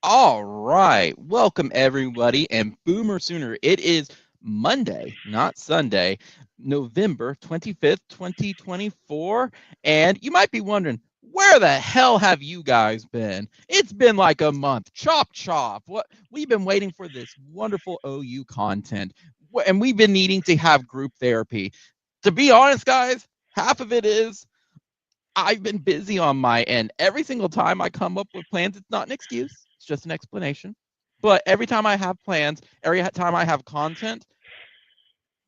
All right. Welcome, everybody. And Boomer Sooner. It is Monday, not Sunday, November 25th, 2024. And you might be wondering, where the hell have you guys been? It's been like a month. Chop, chop. What we've been waiting for this wonderful OU content. And we've been needing to have group therapy. To be honest, guys, half of it is I've been busy on my end. Every single time I come up with plans, it's not an excuse, it's just an explanation. But every time I have plans, every time I have content,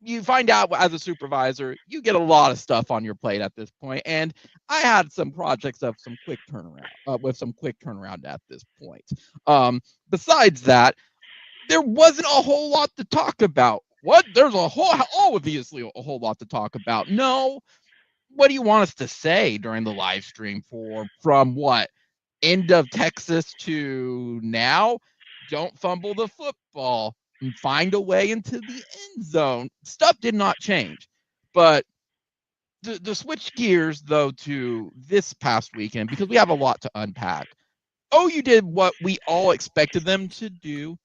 you find out as a supervisor, you get a lot of stuff on your plate at this point. And I had some projects of some quick turnaround, with some quick turnaround at this point. Besides that, there wasn't a whole lot to talk about. What? There's obviously a whole lot to talk about. No, what do you want us to say during the live stream from what end of Texas to now? Don't fumble the football and find a way into the end zone. Stuff did not change, but the switch gears though to this past weekend because we have a lot to unpack. Oh, you did what we all expected them to do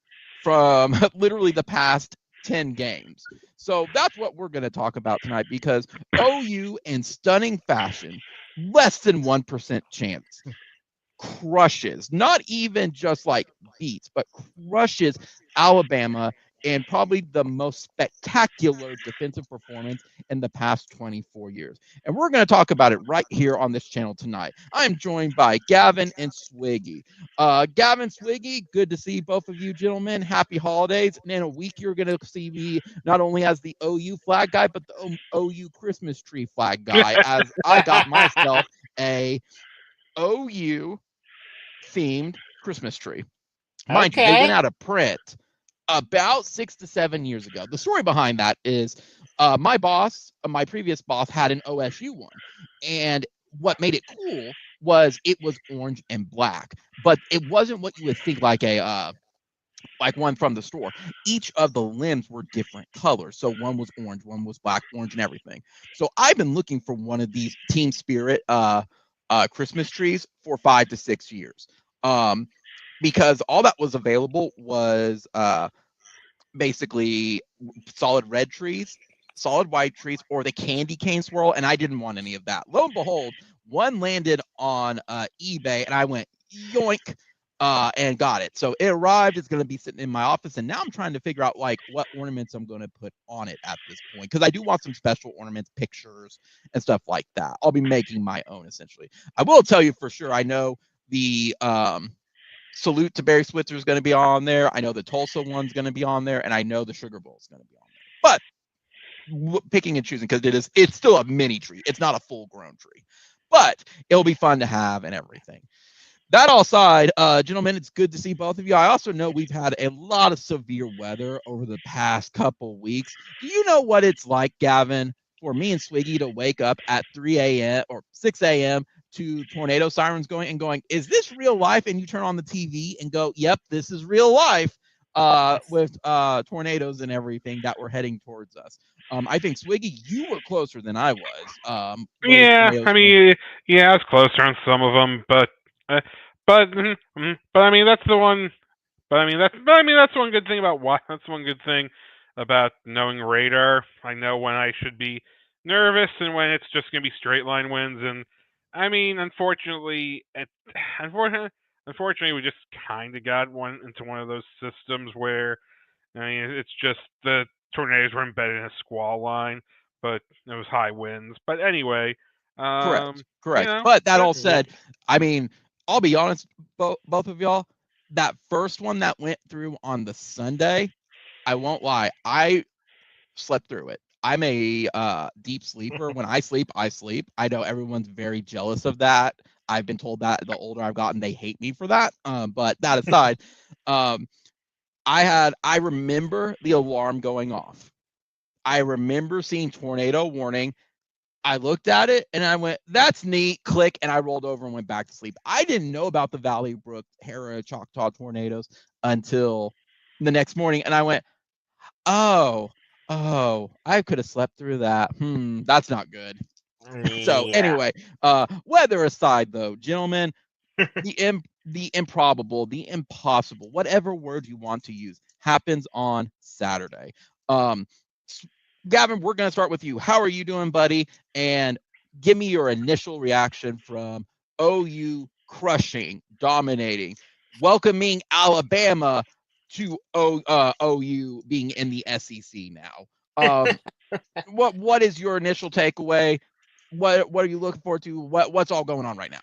from literally the past 10 games. So that's what we're going to talk about tonight because OU in stunning fashion, less than 1% chance, crushes, not even just like beats, but crushes Alabama in probably the most spectacular defensive performance in the past 24 years. And we're going to talk about it right here on this channel tonight. I'm joined by Gavin and Swiggy. Gavin, Swiggy, good to see both of you gentlemen. Happy holidays. And in a week, you're going to see me not only as the OU flag guy, but the OU Christmas tree flag guy, as I got myself a OU themed Christmas tree. Mind you, they went Okay. out of print about 6 to 7 years ago. The story behind that is my previous boss had an OSU one. And what made it cool was it was orange and black, but it wasn't what you would think like one from the store. Each of the limbs were different colors. So one was orange, one was black, orange, and everything. So I've been looking for one of these Team Spirit Christmas trees for 5 to 6 years. Because all that was available was basically solid red trees, solid white trees, or the candy cane swirl, and I didn't want any of that. Lo and behold, one landed on eBay, and I went yoink, and got it. So it arrived. It's going to be sitting in my office, and now I'm trying to figure out like what ornaments I'm going to put on it at this point because I do want some special ornaments, pictures, and stuff like that. I'll be making my own essentially. I will tell you for sure. I know the Salute to Barry Switzer is going to be on there. I know the Tulsa one's going to be on there, and I know the Sugar Bowl is going to be on there. But picking and choosing because it's still a mini tree. It's not a full grown tree, but it'll be fun to have and everything. That all aside, gentlemen, it's good to see both of you. I also know we've had a lot of severe weather over the past couple weeks. Do you know what it's like, Gavin, for me and Swiggy to wake up at 3 a.m. or 6 a.m. to tornado sirens going, is this real life? And you turn on the TV and go, yep, this is real life, with tornadoes and everything that were heading towards us. I think, Swiggy, you were closer than I was, with Yeah, tornadoes I going. mean, yeah, I was closer on some of them, but I mean, that's the one. That's one good thing about what. That's one good thing about knowing radar. I know when I should be nervous and when it's just gonna be straight line winds. And I mean, unfortunately, unfortunately, we just kind of got into one of those systems where I mean, it's just the tornadoes were embedded in a squall line, but it was high winds. But anyway, Correct, you correct. know, But that but all said, I mean, I'll be honest, both of y'all, that first one that went through on the Sunday, I won't lie, I slept through it. I'm a deep sleeper. When I sleep, I sleep. I know everyone's very jealous of that. I've been told that the older I've gotten, they hate me for that. But that aside, um, I remember the alarm going off. I remember seeing tornado warning. I looked at it and I went, that's neat, click, and I rolled over and went back to sleep. I didn't know about the Valley Brook, Hera, Choctaw tornadoes until the next morning. And I went, oh, I could have slept through that. That's not good. So Yeah. anyway, weather aside though, gentlemen, the the improbable, the impossible, whatever word you want to use, happens on Saturday. Um, Gavin, we're going to start with you. How are you doing, buddy? And give me your initial reaction from OU crushing, dominating, welcoming Alabama to OU being in the SEC now. What is your initial takeaway? What are you looking forward to? What's all going on right now?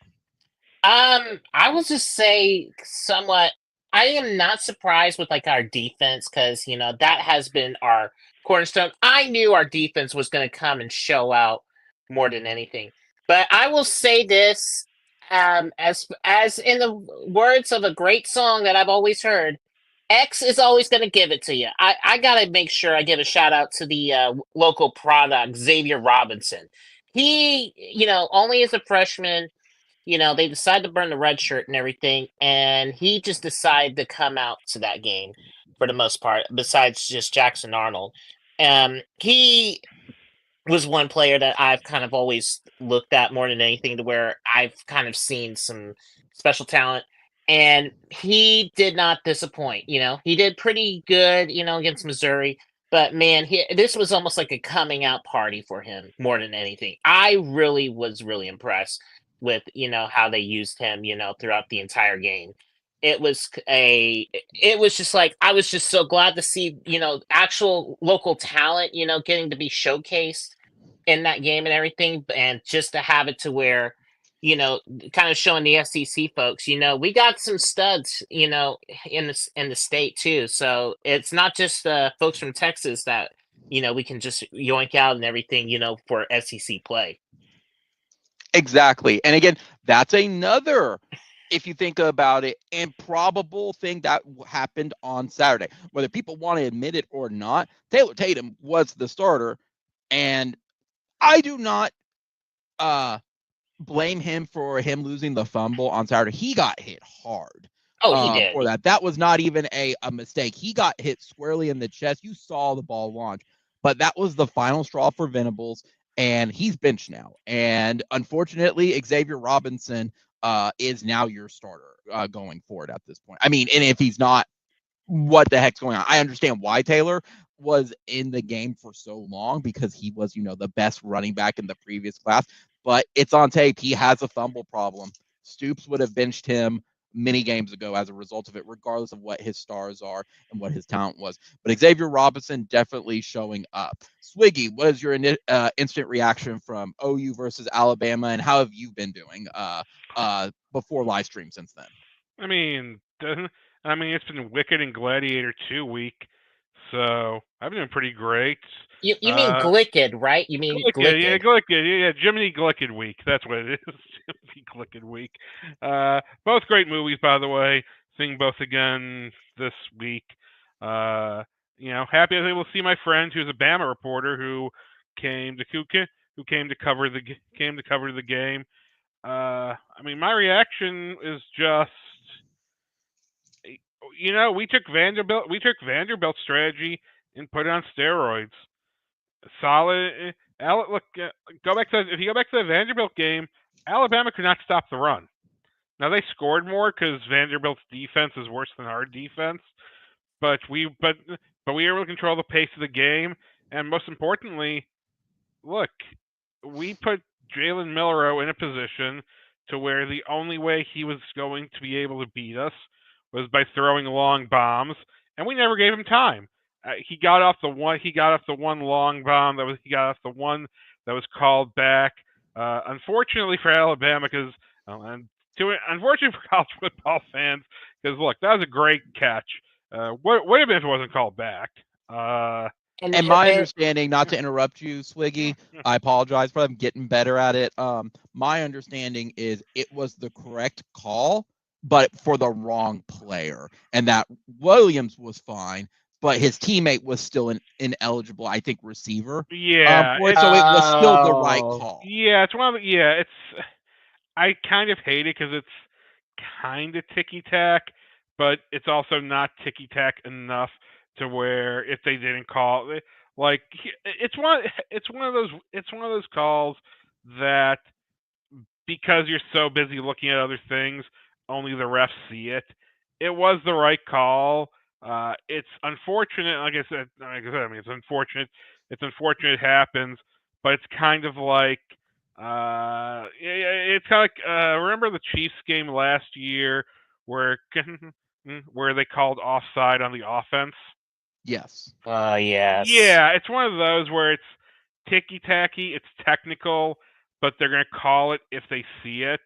I will just say somewhat. I am not surprised with like our defense because that has been our cornerstone. I knew our defense was going to come and show out more than anything. But I will say this, as in the words of a great song that I've always heard, X is always going to give it to you. I got to make sure I give a shout out to the local product, Xavier Robinson. He, only as a freshman, they decided to burn the red shirt and everything, and he just decided to come out to that game for the most part, besides just Jackson Arnold. He was one player that I've kind of always looked at more than anything, to where I've kind of seen some special talent, and he did not disappoint. He did pretty good, against Missouri. But man, this was almost like a coming out party for him more than anything. I really was really impressed with how they used him, throughout the entire game. It was just like, I was just so glad to see actual local talent getting to be showcased in that game and everything, and just to have it to where kind of showing the SEC folks, we got some studs, in the state too. So it's not just folks from Texas that we can just yoink out and everything, for SEC play. Exactly. And again, that's another, if you think about it, improbable thing that happened on Saturday. Whether people want to admit it or not, Taylor Tatum was the starter. And I do not blame him for him losing the fumble on Saturday. He got hit hard. Oh, he did. For that. That was not even a mistake. He got hit squarely in the chest. You saw the ball launch. But that was the final straw for Venables, and he's benched now. And unfortunately, Xavier Robinson is now your starter going forward at this point. I mean, and if he's not, what the heck's going on? I understand why Taylor was in the game for so long, because he was, the best running back in the previous class. But it's on tape. He has a fumble problem. Stoops would have benched him many games ago as a result of it, regardless of what his stars are and what his talent was. But Xavier Robinson definitely showing up. Swiggy, what is your instant reaction from OU versus Alabama, and how have you been doing before live stream since then? I mean, it's been Wicked and Gladiator 2 week, so I've been doing pretty great. You mean Glicked, right? You mean Glicked? Yeah, Glicked. yeah, Jiminy Glicked week. That's what it is. Jiminy Glicked week. Both great movies, by the way. Seeing both again this week. Happy I was able to see my friend who's a Bama reporter who came to cover the game. I mean, my reaction is just, we took Vanderbilt's strategy and put it on steroids. Solid. Look, if you go back to the Vanderbilt game, Alabama could not stop the run. Now they scored more because Vanderbilt's defense is worse than our defense, but we were able to control the pace of the game, and most importantly, look, we put Jalen Milroe in a position to where the only way he was going to be able to beat us was by throwing long bombs, and we never gave him time. He got off the one long bomb he got off the one that was called back. Unfortunately for Alabama, because unfortunately for college football fans, because look, that was a great catch. What would have been if it wasn't called back? And my understanding, not to interrupt you, Swiggy, I apologize for I'm getting better at it. My understanding is it was the correct call, but for the wrong player, and that Williams was fine, but his teammate was still an ineligible, I think, receiver. Yeah, so it was still the right call. Yeah, I kind of hate it because it's kind of ticky tack, but it's also not ticky tack enough to where if they didn't call it, like it's one of those calls that, because you're so busy looking at other things, only the refs see it. It was the right call. It's unfortunate, like I said. I mean, it's unfortunate. It's unfortunate it happens, but it's kind of like, it's kind of like, remember the Chiefs game last year where where they called offside on the offense? Yes. Yes. Yeah, it's one of those where it's ticky-tacky, it's technical, but they're going to call it if they see it.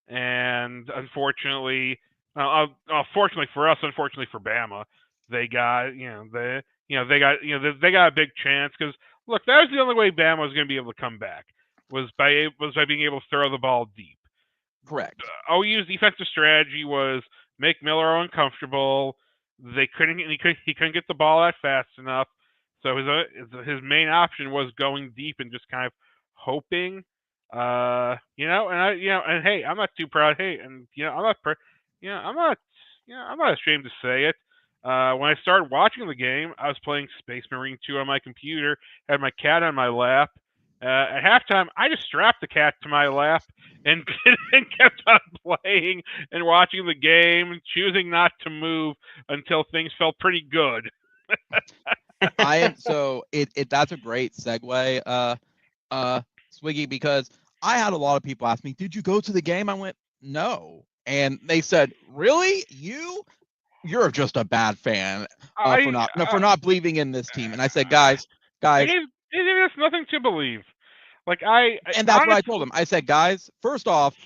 And unfortunately, fortunately for us, unfortunately for Bama, they got they got a big chance because look, that was the only way Bama was going to be able to come back was by being able to throw the ball deep. Correct. OU's defensive strategy was make Miller uncomfortable. They couldn't. He couldn't get the ball out fast enough. So his main option was going deep and just kind of hoping. And hey, I'm not too proud. Hey, and I'm not ashamed to say it. When I started watching the game, I was playing Space Marine 2 on my computer, had my cat on my lap. At halftime, I just strapped the cat to my lap and kept on playing and watching the game, choosing not to move until things felt pretty good. I am so that's a great segue, Swiggy, because I had a lot of people ask me, "Did you go to the game?" I went, "No," and they said, "Really? You're just a bad fan for not believing in this team." And I said, guys, There's nothing to believe. And that's what I told them. I said, guys, first off,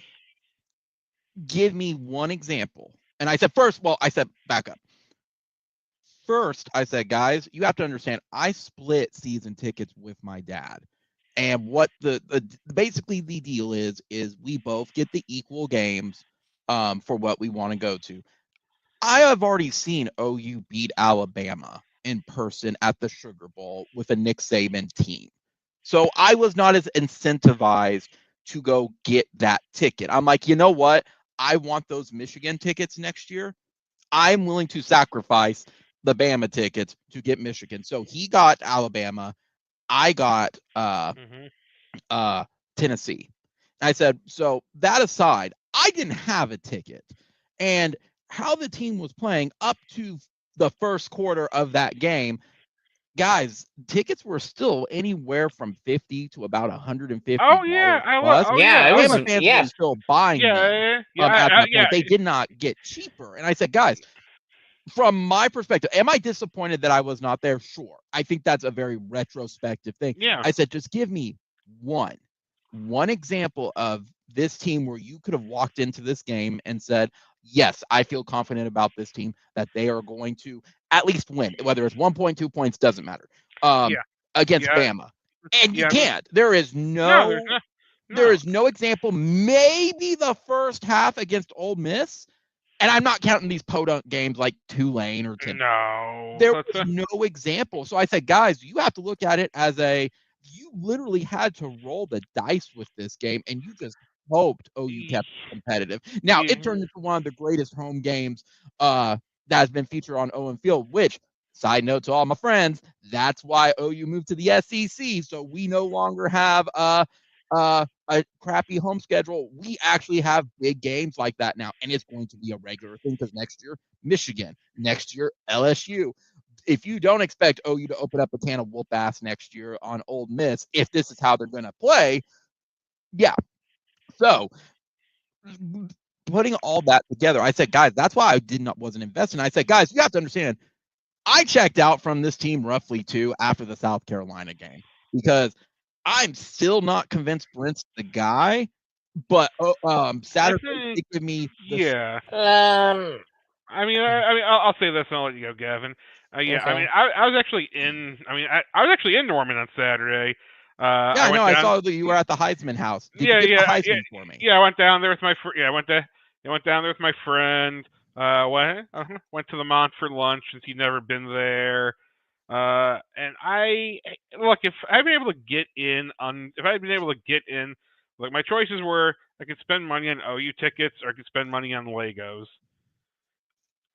give me one example. And I said, back up. First, I said, guys, you have to understand, I split season tickets with my dad. And what basically the deal is we both get the equal games for what we want to go to. I have already seen OU beat Alabama in person at the Sugar Bowl with a Nick Saban team. So I was not as incentivized to go get that ticket. I'm like, you know what? I want those Michigan tickets next year. I'm willing to sacrifice the Bama tickets to get Michigan. So he got Alabama. I got Tennessee. I said, so that aside, I didn't have a ticket. And how the team was playing up to the first quarter of that game, guys, tickets were still anywhere from $50 to about $150. Oh yeah, Bama fans were still buying them. At that point, they did not get cheaper. And I said, guys, from my perspective, am I disappointed that I was not there? Sure. I think that's a very retrospective thing. Yeah. I said, just give me one example of this team where you could have walked into this game and said, yes, I feel confident about this team that they are going to at least win, whether it's 1 point, 2 points, doesn't matter. Against Bama. And you can't. There is no example. Maybe the first half against Ole Miss. And I'm not counting these podunk games like Tulane or Tennessee. No. There was no example. So I said, guys, you have to look at it as you literally had to roll the dice with this game, and you just hoped OU kept it competitive. Now, it turned into one of the greatest home games that has been featured on Owen Field, which, side note to all my friends, that's why OU moved to the SEC. So we no longer have a crappy home schedule. We actually have big games like that now, and it's going to be a regular thing because next year, Michigan, next year, LSU. If you don't expect OU to open up a can of whoop ass next year on Ole Miss, if this is how they're going to play, yeah. So putting all that together, I said, guys, that's why I wasn't investing. I said, guys, you have to understand, I checked out from this team roughly too after the South Carolina game because I'm still not convinced Brent's the guy, but Saturday it gave me I'll say this and I'll let you go, Gavin. Okay. I mean, I was actually in. I was actually in Norman on Saturday. I saw that you were at the Heisman house. Did you get the Heisman for me? Yeah, I went down there with my I went down there with my friend. Went to the Mont for lunch since he'd never been there. And if I'd been able to get in, like my choices were I could spend money on OU tickets or I could spend money on Legos.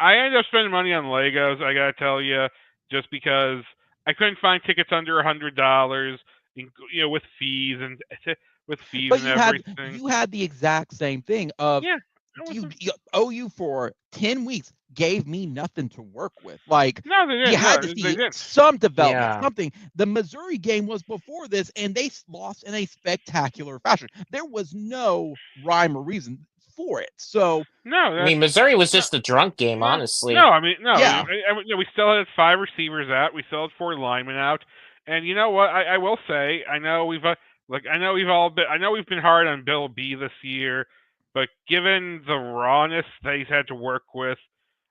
I ended up spending money on Legos, I gotta tell you, just because I couldn't find tickets under $100, with fees and everything. You had the exact same thing of OU for 10 weeks gave me nothing to work with. Like, No, they didn't. you had No, to they see didn't. some development, Yeah. something. The Missouri game was before this, and they lost in a spectacular fashion. There was no rhyme or reason for it. So, No, I mean, Missouri was no, just a drunk game, no, honestly. no. I mean, no. Yeah. We still had 5 receivers out. We still had 4 linemen out. And you know what? I will say, I know we've been hard on Bill B this year, but given the rawness that he's had to work with,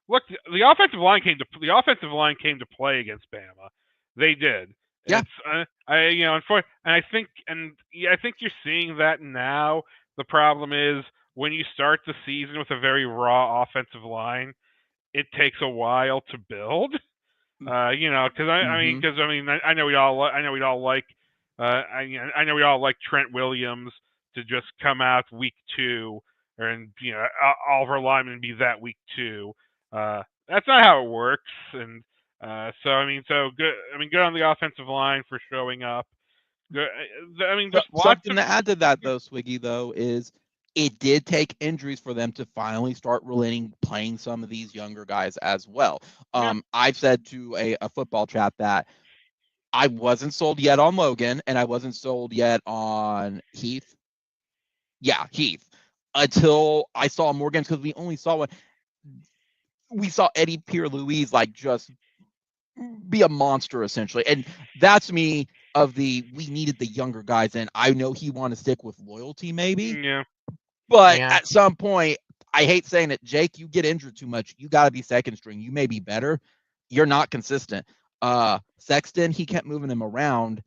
look, the offensive line came to play against Bama. They did. Yeah. It's I think you're seeing that now. The problem is when you start the season with a very raw offensive line, it takes a while to build. Because I know we all like Trent Williams to just come out week 2, and all of our linemen be that week 2. That's not how it works, and so good. Good on the offensive line for showing up. Good, just something to add to that, though, Swiggy, though, is it did take injuries for them to finally start playing some of these younger guys as well. I've said to a football chat that I wasn't sold yet on Logan, and I wasn't sold yet on Heath. Yeah, Heath. Until I saw Morgan, because we only saw one. We saw Eddie Pierre-Louis just be a monster, essentially. And that's me we needed the younger guys, and I know he want to stick with loyalty, maybe. Yeah. But at some point, I hate saying it, Jake, you get injured too much. You got to be second string. You may be better. You're not consistent. Sexton, he kept moving him around.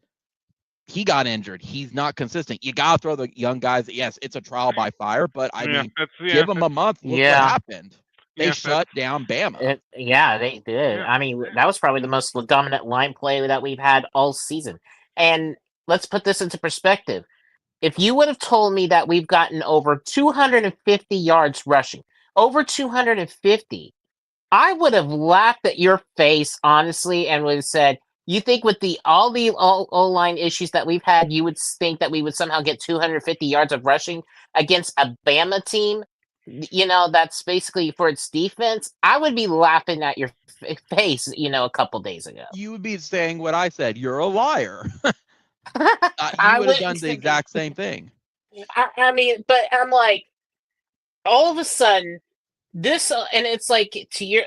He got injured. He's not consistent. You got to throw the young guys. Yes, it's a trial by fire, but give them a month. Look what happened. They shut down Bama. They did. Yeah. I mean, that was probably the most dominant line play that we've had all season. And let's put this into perspective. If you would have told me that we've gotten over 250 yards rushing, over 250, I would have laughed at your face, honestly, and would have said, you think with all the O-line issues that we've had, you would think that we would somehow get 250 yards of rushing against a Bama team? That's basically for its defense. I would be laughing at your face, a couple days ago. You would be saying what I said. You're a liar. You would have done the exact same thing. I mean, but I'm like, all of a sudden, this, and it's like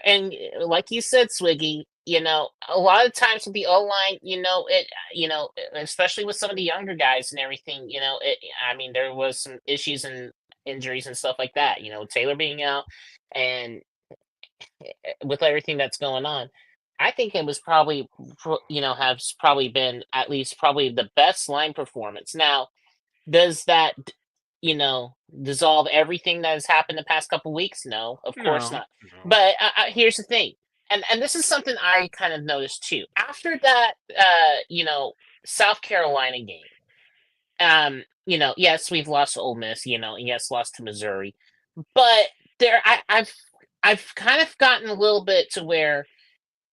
and like you said, Swiggy, a lot of times with the O-line, especially with some of the younger guys and everything, there was some issues and injuries and stuff like that, Taylor being out, and with everything that's going on, I think it was probably, has probably been at least probably the best line performance. Now, does that, dissolve everything that has happened the past couple weeks? No, of course not. No. But here's the thing, and this is something I kind of noticed too. After that, South Carolina game, yes, we've lost to Ole Miss, yes, lost to Missouri, but I've kind of gotten a little bit to where,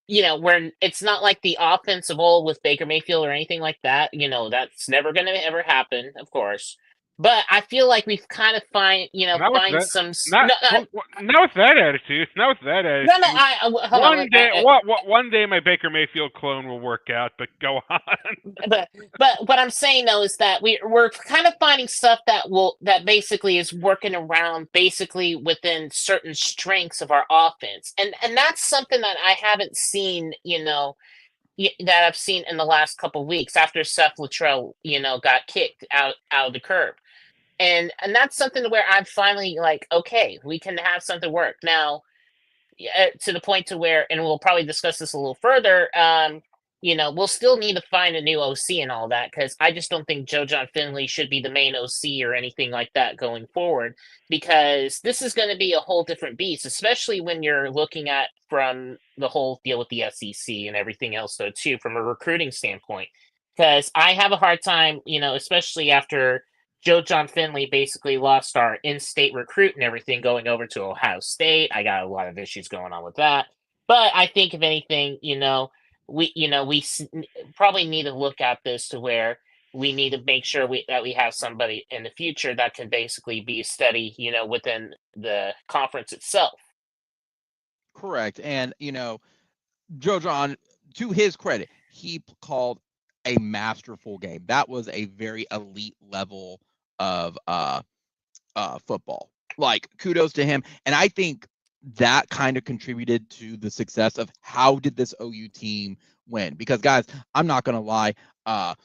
where it's not like the offensive old with Baker Mayfield or anything like that. That's never going to ever happen, of course. But I feel like we've kind of not with that attitude. Not with that attitude. One day my Baker Mayfield clone will work out. But go on. But what I'm saying though is that we're kind of finding stuff that basically is working around basically within certain strengths of our offense, and that's something that I haven't seen. That I've seen in the last couple of weeks after Seth Luttrell, got kicked out of the curb. And that's something where I'm finally like, okay, we can have something work. Now, to the point to where, and we'll probably discuss this a little further, we'll still need to find a new OC and all that, because I just don't think Joe John Finley should be the main OC or anything like that going forward, because this is going to be a whole different beast, especially when you're looking at from the whole deal with the SEC and everything else, though, too, from a recruiting standpoint. Because I have a hard time, especially after Joe John Finley basically lost our in-state recruit and everything going over to Ohio State. I got a lot of issues going on with that. But I think, if anything, we probably need to look at this to where, we need to make sure that we have somebody in the future that can basically be steady, within the conference itself. Correct. And, Joe John, to his credit, he called a masterful game. That was a very elite level of football. Like, kudos to him. And I think that kind of contributed to the success of how did this OU team win? Because, guys, I'm not going to lie. I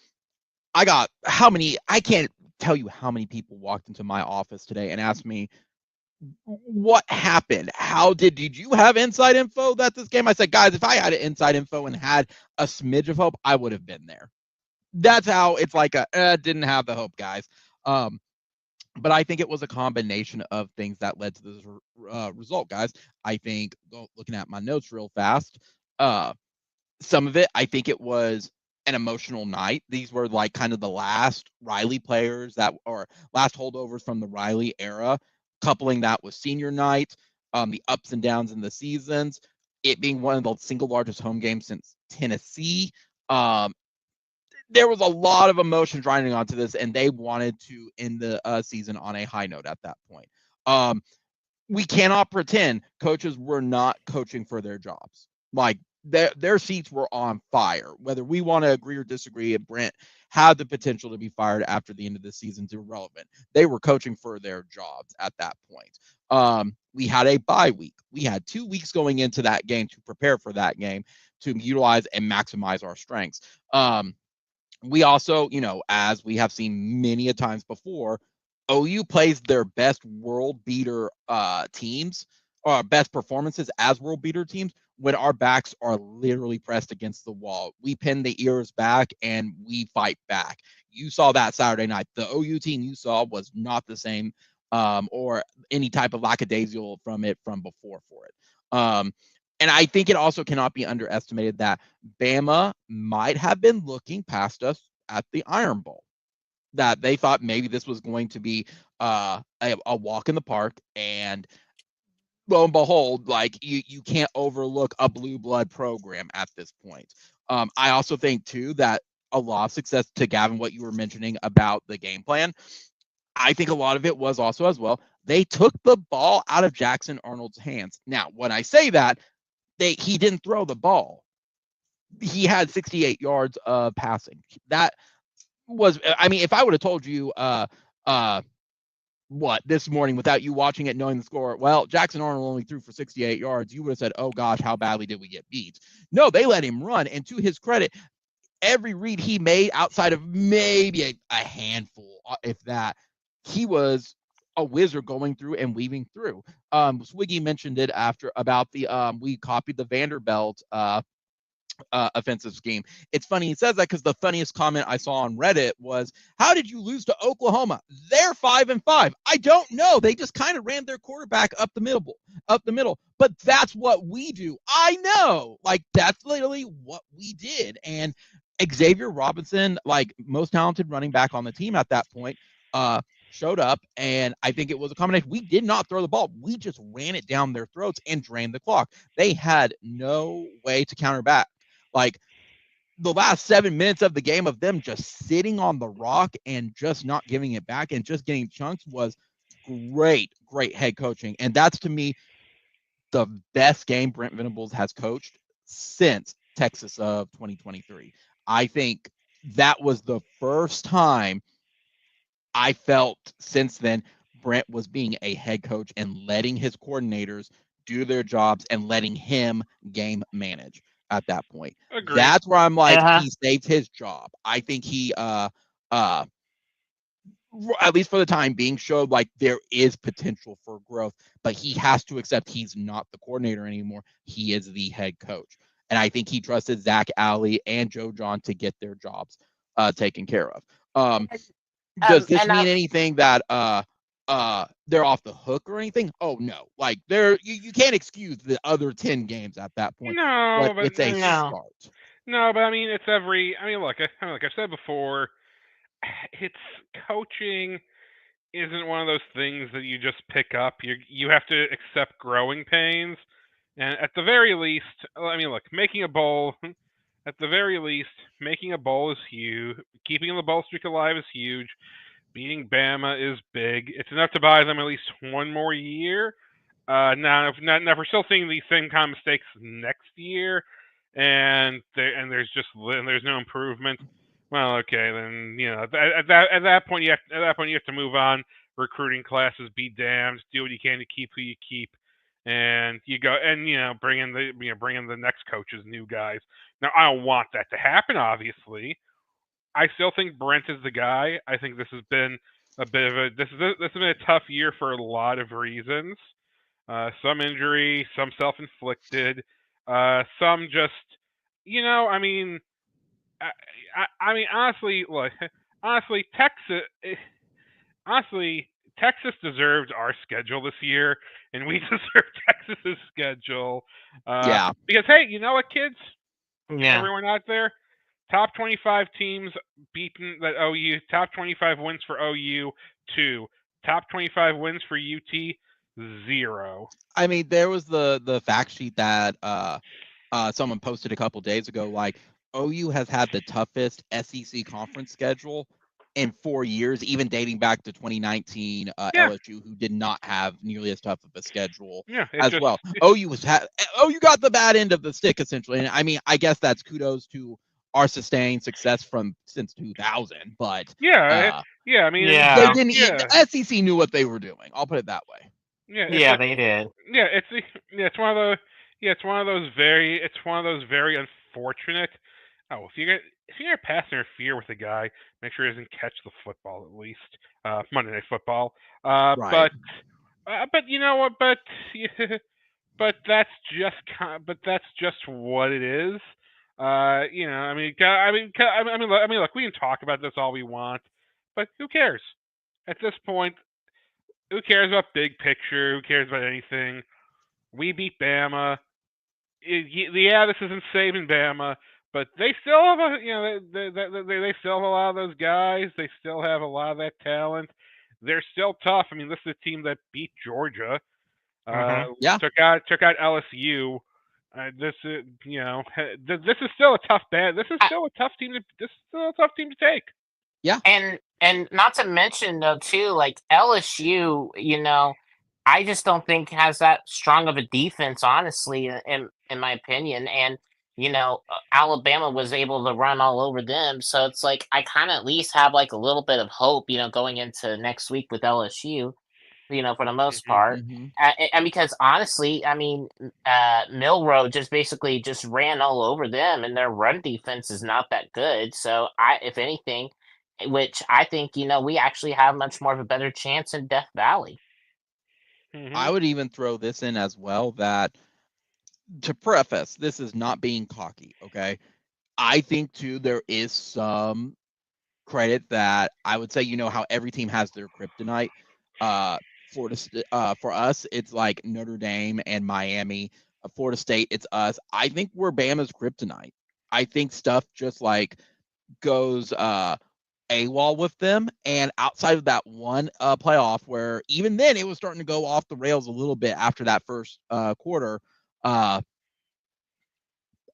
can't tell you how many people walked into my office today and asked me, what happened? Did you have inside info that this game? I said, guys, if I had inside info and had a smidge of hope, I would have been there. That's how it's like didn't have the hope, guys. But I think it was a combination of things that led to this result, guys. I think, looking at my notes real fast, some of it, I think it was an emotional night. These were like kind of the last Riley players or last holdovers from the Riley era, coupling that with senior night, the ups and downs in the seasons, it being one of the single largest home games since Tennessee. There was a lot of emotion driving onto this, and they wanted to end the season on a high note at that point. We cannot pretend coaches were not coaching for their jobs. Like, their seats were on fire. Whether we want to agree or disagree, and Brent had the potential to be fired after the end of the season is irrelevant. They were coaching for their jobs at that point. We had a bye week. We had 2 weeks going into that game to prepare for that game, to utilize and maximize our strengths. We also, as we have seen many a times before, OU plays their best world beater teams, or best performances as world beater teams, when our backs are literally pressed against the wall. We pin the ears back and we fight back. You saw that Saturday night. The OU team you saw was not the same, or any type of lackadaisical from before for it. And I think it also cannot be underestimated that Bama might have been looking past us at the Iron Bowl, that they thought maybe this was going to be a walk in the park. And lo and behold, like, you can't overlook a blue blood program at this point. I also think, too, that a lot of success, to Gavin, what you were mentioning about the game plan, I think a lot of it was also as well, they took the ball out of Jackson Arnold's hands. Now, when I say that, he didn't throw the ball. He had 68 yards of passing. That was, I mean, if I would have told you this morning without you watching it, knowing the score, well, Jackson Arnold only threw for 68 yards, you would have said, oh gosh, how badly did we get beat? No, they let him run. And to his credit, every read he made, outside of maybe a handful, if that, he was a wizard going through and weaving through. Swiggy mentioned it after about we copied the Vanderbilt offensive scheme. It's funny he says that, because the funniest comment I saw on Reddit was, how did you lose to Oklahoma? They're 5-5. I don't know. They just kind of ran their quarterback up the middle. But that's what we do. I know. Like, that's literally what we did. And Xavier Robinson, like most talented running back on the team at that point, showed up, and I think it was a combination. We did not throw the ball. We just ran it down their throats and drained the clock. They had no way to counter back. Like, the last 7 minutes of the game of them just sitting on the rock and just not giving it back and just getting chunks was great head coaching. And that's, to me, the best game Brent Venables has coached since Texas of 2023. I think that was the first time I felt since then Brent was being a head coach and letting his coordinators do their jobs and letting him game manage at that point. Agreed. That's where I'm like, he saved his job. I think he at least for the time being, showed like there is potential for growth, but he has to accept he's not the coordinator anymore. He is the head coach. And I think he trusted Zach Alley and Joe John to get their jobs taken care of. Does this mean anything that they're off the hook or anything? Oh no. Like, you can't excuse the other 10 games at that point. No, but it's a start. No, but I mean, look, like I said before, it's coaching isn't one of those things that you just pick up. You have to accept growing pains, and at the very least, I mean, look, making a bowl at the very least, making a bowl is huge. Keeping the bowl streak alive is huge. Beating Bama is big. It's enough to buy them at least one more year. Now, if not, now if we're still seeing these same kind of mistakes next year, and there's no improvement. Well, okay, then at that point you have to move on. Recruiting classes be damned. Do what you can to keep who you keep, and you go and bring in the next coaches, new guys. Now I don't want that to happen, obviously. I still think Brent is the guy. I think this has been this has been a tough year for a lot of reasons. Some injury, some self-inflicted, some just I mean, I mean honestly, look, honestly, Texas deserved our schedule this year, and we deserve Texas's schedule. Yeah. Because hey, you know what, kids? Yeah. Everyone out there, top 25 teams beaten that OU. Top 25 wins for OU, 2. Top 25 wins for UT, 0. I mean, there was the fact sheet that someone posted a couple days ago. Like, OU has had the toughest SEC conference schedule in 4 years, even dating back to 2019 Yeah. LSU, who did not have nearly as tough of a schedule Yeah, as well. OU got the bad end of the stick, essentially. And I mean, I guess that's kudos to our sustained success from since 2000. But yeah. I mean, Yeah. they didn't. Yeah. The SEC knew what they were doing. I'll put it that way. Yeah, Yeah, they did. Yeah, it's one of those. Yeah, it's one of those very unfortunate. Oh, if you're gonna pass interfere with a guy, make sure he doesn't catch the football at least. Monday Night Football. Right. But you know what? But but that's just what it is. I mean, look, we can talk about this all we want, but who cares? At this point, who cares about big picture? Who cares about anything? We beat Bama. Yeah, this isn't saving Bama, but they still have they still have a lot of those guys. They still have a lot of that talent. They're still tough. I mean, this is a team that beat Georgia. Yeah. Took out LSU. This is this is still a tough This is still a tough team to take. Yeah. And not to mention though too, like LSU, I just don't think has that strong of a defense, honestly, in my opinion. And Alabama was able to run all over them, so it's like I kind of at least have like a little bit of hope, going into next week with LSU. For the most part, Mhm. and because honestly, I mean, Milrow just basically just ran all over them, and their run defense is not that good. So if anything, which I think we actually have much more of a better chance in Death Valley. I would even throw this in as well, that to preface, this is not being cocky, okay? I think too there is some credit that I would say, how every team has their kryptonite. For us, it's like Notre Dame and Miami. Florida State, it's us. I think we're Bama's kryptonite. I think stuff just like goes AWOL with them, and outside of that one playoff where even then it was starting to go off the rails a little bit after that first quarter.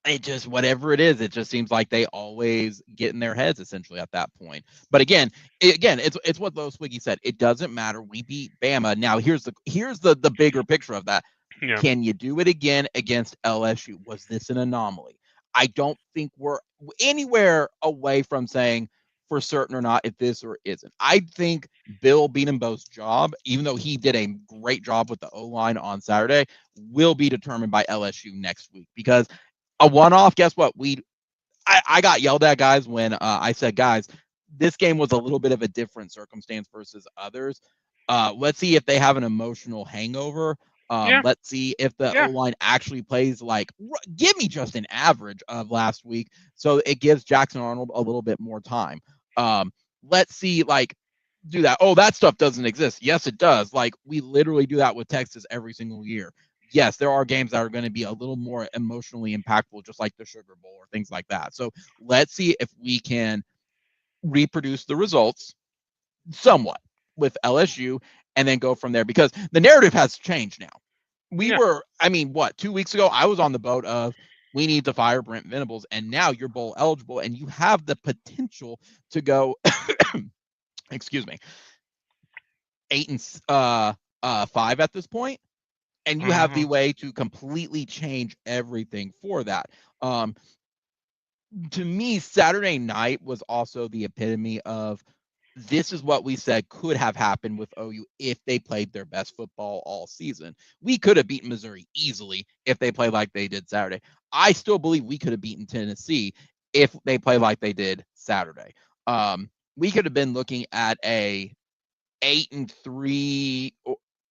It just, whatever it is, it just seems like they always get in their heads essentially at that point. But again, it's what Lo Swiggy said. It doesn't matter. We beat Bama. Now here's the bigger picture of that. Yeah. Can you do it again against LSU? Was this an anomaly? I don't think we're anywhere away from saying for certain or not if this or isn't. I think Bill Beatenbow's job, even though he did a great job with the O-line on Saturday, will be determined by LSU next week, because a one-off, guess what? I got yelled at, guys, when I said, guys, this game was a little bit of a different circumstance versus others. Let's see if they have an emotional hangover. Let's see if the O-line actually plays like, give me just an average of last week, so it gives Jackson Arnold a little bit more time. Let's see, like, do that. Oh, that stuff doesn't exist. Yes, it does. Like, we literally do that with Texas every single year. Yes, there are games that are going to be a little more emotionally impactful, just like the Sugar Bowl or things like that. So let's see if we can reproduce the results somewhat with LSU and then go from there, because the narrative has changed now. We were, 2 weeks ago, I was on the boat of we need to fire Brent Venables, and now you're bowl eligible, and you have the potential to go, excuse me, 8-5 at this point, and you have the way to completely change everything for that. To me, Saturday night was also the epitome of this is what we said could have happened with OU if they played their best football all season. We could have beaten Missouri easily if they played like they did Saturday. I still believe we could have beaten Tennessee if they played like they did Saturday. We could have been looking at a 8-3.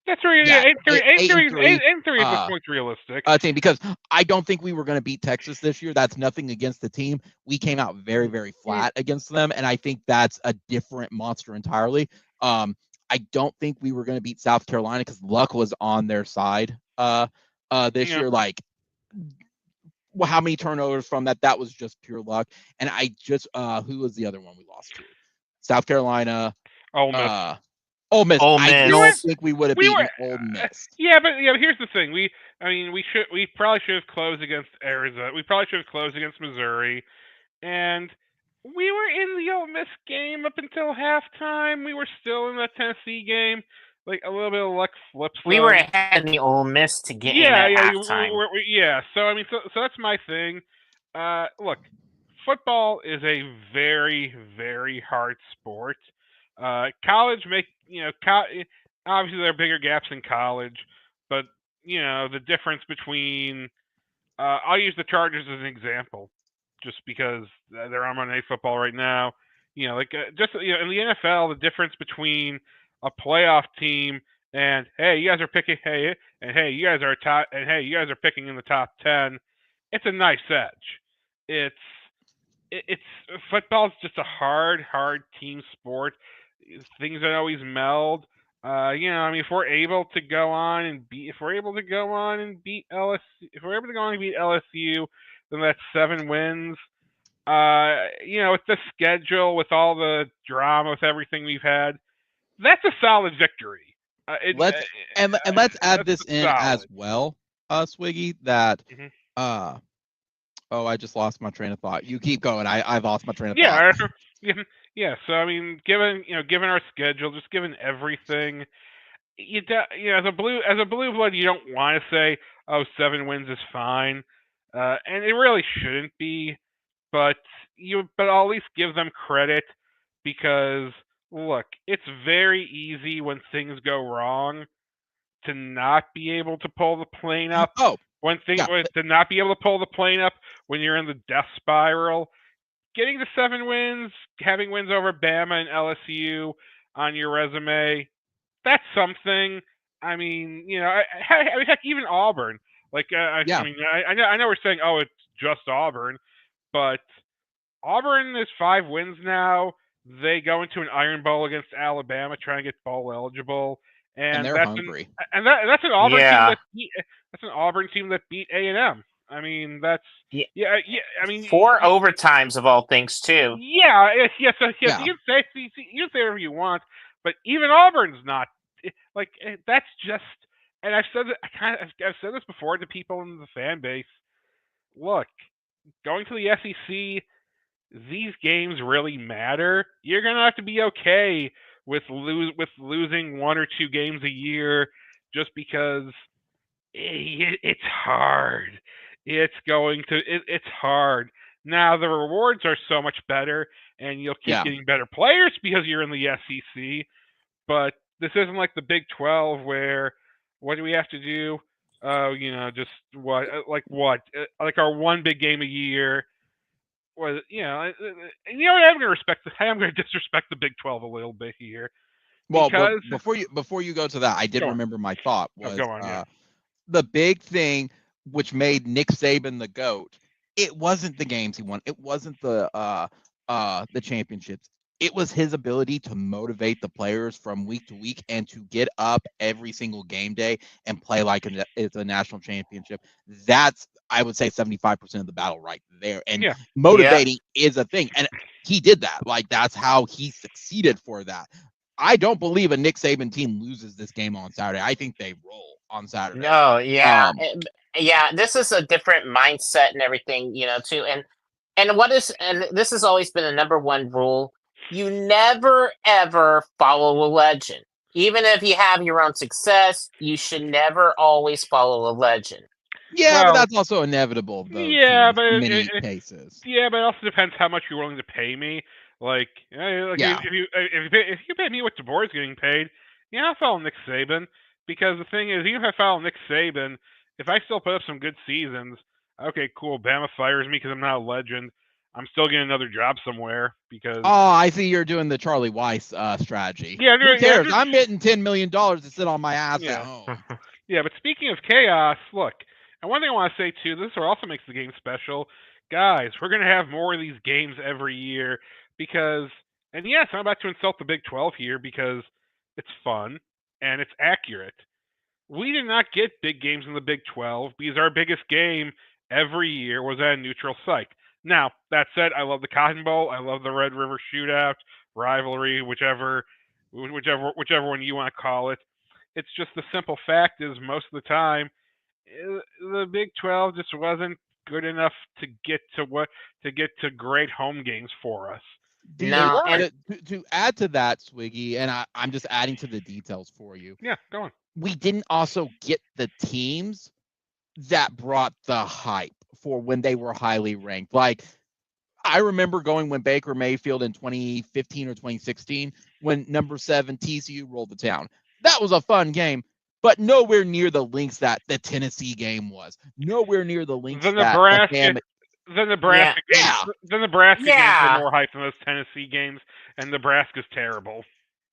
That's right. Yeah, 8-3 at this point realistic. Team, because I don't think we were going to beat Texas this year. That's nothing against the team. We came out very, very flat against them, and I think that's a different monster entirely. I don't think we were going to beat South Carolina because luck was on their side this year. Like, how many turnovers from that? That was just pure luck. And I just who was the other one we lost to? South Carolina. Ole Miss. Ole Miss. Ole Miss. I don't think we would have beaten Ole Miss. Yeah, but here's the thing. We probably should have closed against Arizona. We probably should have closed against Missouri, and we were in the Ole Miss game up until halftime. We were still in the Tennessee game. Like a little bit of luck flips. We were ahead in the Ole Miss to get in at halftime. So that's my thing. Look, football is a very, very hard sport. College obviously there are bigger gaps in college, but the difference between I'll use the Chargers as an example, just because they're on Monday Night Football right now. In the NFL, the difference between a playoff team and hey, you guys are picking you guys are picking in the top 10. It's a nice edge. It's football's just a hard team sport. Things don't always meld. If we're able to go on and beat LSU, then that's 7 wins. With the schedule, with all the drama, with everything we've had, that's a solid victory. Let's add this in as well, Swiggy. That I just lost my train of thought. You keep going. I've lost my train of thought. Yeah. So given our schedule, just given everything, as a blue blood, you don't want to say, 7 wins is fine, and it really shouldn't be. But I'll at least give them credit, because look, it's very easy when things go wrong to not be able to pull the plane up. To not be able to pull the plane up when you're in the death spiral. Getting to 7 wins, having wins over Bama and LSU on your resume, that's something. Heck, even Auburn. I know we're saying, it's just Auburn, but Auburn is 5 wins now. They go into an Iron Bowl against Alabama, trying to get bowl eligible, and they're hungry. That's an Auburn team that's an Auburn team that beat A&M. That's 4 overtimes of all things too. Yeah. You can say whatever you want, but even Auburn's not that's just. And I've said this before to people in the fan base. Look, going to the SEC, these games really matter. You're gonna have to be okay with losing 1 or 2 games a year, just because it's hard. It's hard. Now the rewards are so much better, and you'll keep getting better players because you're in the SEC. But this isn't like the Big 12, where what do we have to do? Just what? Like our one big game a year. I'm going to disrespect the Big 12 a little bit here. Well, before you go to that, I did remember my thought was the big thing which made Nick Saban the GOAT. It wasn't the games he won. It wasn't the championships. It was his ability to motivate the players from week to week and to get up every single game day and play like it's a national championship. That's, I would say, 75% of the battle right there. And motivating is a thing. And he did that. Like, that's how he succeeded for that. I don't believe a Nick Saban team loses this game on Saturday. I think they roll on Saturday. No, yeah, yeah. This is a different mindset and everything, too. And this has always been the number one rule: you never ever follow a legend. Even if you have your own success, you should never always follow a legend. Yeah, but that's also inevitable, though. Yeah, but in many cases. Yeah, but it also depends how much you're willing to pay me. Like Yeah. if you pay me what DeBoer's getting paid, yeah, I'll follow Nick Saban. Because the thing is, even if I follow Nick Saban, if I still put up some good seasons, okay, cool. Bama fires me because I'm not a legend. I'm still getting another job somewhere because. Oh, I see. You're doing the Charlie Weiss strategy. Yeah, who cares? I'm getting $10 million to sit on my ass Yeah. at home. Yeah, but speaking of chaos, look, and one thing I want to say too, this is what also makes the game special, guys. We're gonna have more of these games every year because, and yes, I'm about to insult the Big 12 here because it's fun and it's accurate. We did not get big games in the Big 12 because our biggest game every year was at a neutral site. Now, that said, I love the Cotton Bowl. I love the Red River Shootout, rivalry, whichever one you want to call it. It's just the simple fact is most of the time, the Big 12 just wasn't good enough to get to great home games for us. To add to that, Swiggy, and I'm just adding to the details for you. Yeah, go on. We didn't also get the teams that brought the hype for when they were highly ranked. Like, I remember going when Baker Mayfield in 2015 or 2016, when number 7 TCU rolled the town. That was a fun game, but nowhere near the links that the Tennessee game was. Nowhere near the links the Nebraska games were more hype than those Tennessee games, and Nebraska's terrible.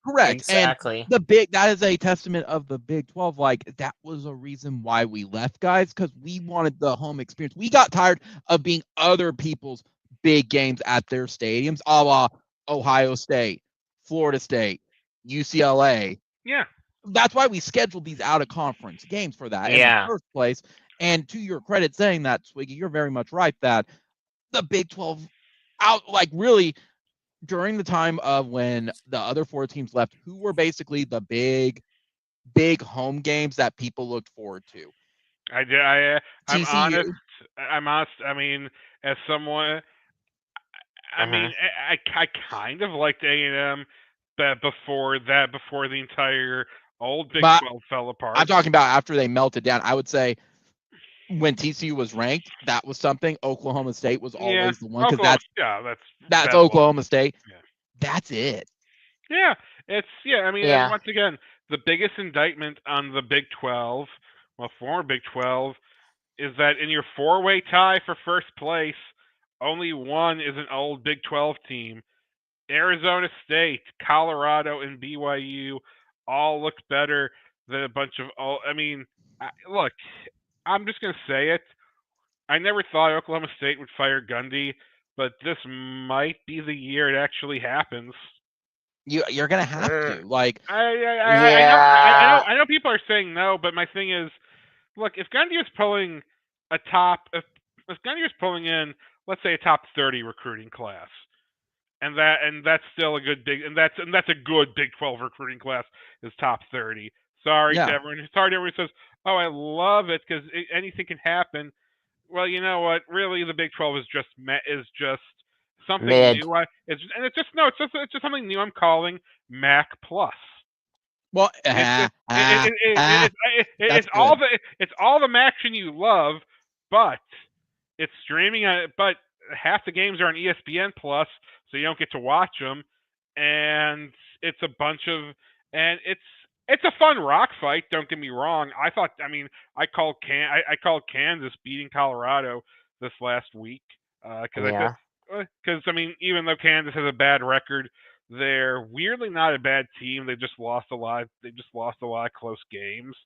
Correct. Exactly. And that is a testament of the Big 12. Like, that was a reason why we left, guys, because we wanted the home experience. We got tired of being other people's big games at their stadiums, a la Ohio State, Florida State, UCLA. Yeah. That's why we scheduled these out-of-conference games for that in the first place. And to your credit saying that, Swiggy, you're very much right that the Big 12 really during the time of when the other 4 teams left, who were basically the big home games that people looked forward to? I'm honest. I mean, as someone, I mean, I kind of liked A&M before the entire old Big 12 fell apart. I'm talking about after they melted down. I would say when TCU was ranked, that was something. Oklahoma State was always the one because that's Oklahoma State. Yeah. That's it. Yeah, I mean, and once again, the biggest indictment on the Big 12, former Big 12, is that in your 4-way tie for first place, only one is an old Big 12 team. Arizona State, Colorado, and BYU all looked better than a bunch of old. I mean, look, I'm just going to say it. I never thought Oklahoma State would fire Gundy, but this might be the year it actually happens. You're going to have to. Like, I know people are saying no, but my thing is, look, if Gundy was pulling if Gundy was pulling in, let's say, a top 30 recruiting class, and that's still a good that's a good Big 12 recruiting class is top 30. Sorry to everyone. Sorry to everyone who says, "Oh, I love it because anything can happen." Well, you know what? Really, the Big 12 is just something new. It's just something new. I'm calling MAC Plus. Well, it's all the action you love, but it's streaming. But half the games are on ESPN Plus, so you don't get to watch them, and it's a bunch of it's a fun rock fight. Don't get me wrong. I called Kansas beating Colorado this last week because I mean, even though Kansas has a bad record, they're weirdly not a bad team. They just lost a lot of close games.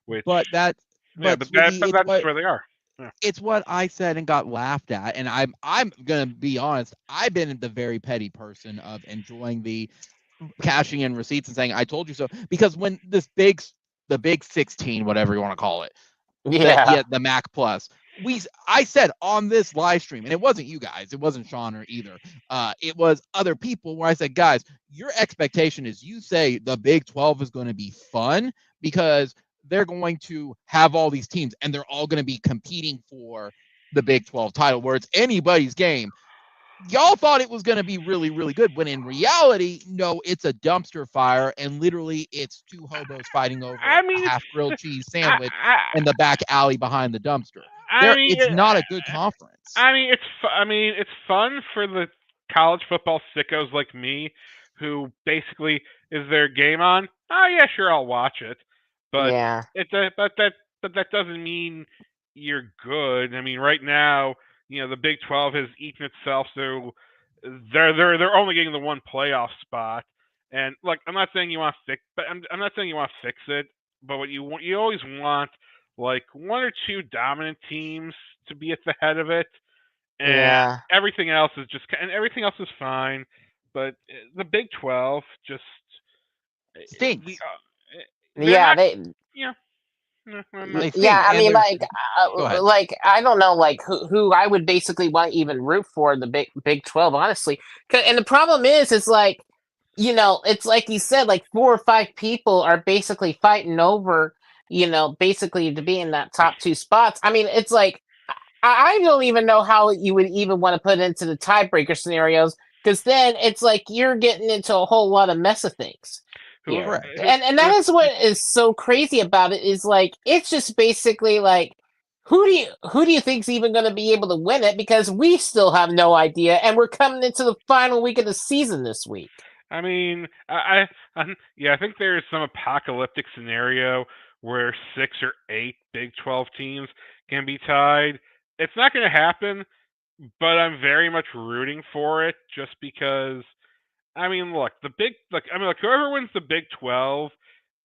That's where they are. Yeah. It's what I said and got laughed at, and I'm gonna be honest. I've been the very petty person of enjoying the cashing in receipts and saying I told you so, because when the big 16, whatever you want to call it, the MAC Plus, I said on this live stream, and it wasn't you guys, it wasn't Sean or either. It was other people where I said, guys, your expectation is you say the Big 12 is going to be fun because they're going to have all these teams and they're all going to be competing for the Big 12 title where it's anybody's game. Y'all thought it was going to be really, really good when in reality, no, it's a dumpster fire and literally it's two hobos fighting over a half grilled cheese sandwich in the back alley behind the dumpster. It's not a good conference. It's fun for the college football sickos like me, who basically is their game on. Oh yeah, sure, I'll watch it, but yeah. but that doesn't mean you're good. I mean, right now, the Big 12 has eaten itself, so they're only getting the one playoff spot. And look, I'm not saying you want to fix, but I'm not saying you want to fix it. But what you always want, like, one or two dominant teams to be at the head of it, and everything else is fine. But the Big 12 just stinks. I mean, like I don't know, like who I would basically want to even root for the Big 12, honestly. And the problem is like, it's like you said, like 4 or 5 people are basically fighting over, basically to be in that top 2 spots. I mean, it's like I don't even know how you would even want to put into the tiebreaker scenarios, because then it's like you're getting into a whole lot of mess of things. Here. And that is what is so crazy about it, is like it's just basically like who do you think's even going to be able to win it, because we still have no idea and we're coming into the final week of the season this week. I mean, I think there's some apocalyptic scenario where 6 or 8 Big 12 teams can be tied. It's not going to happen, but I'm very much rooting for it, just because. I mean, look, whoever wins the Big 12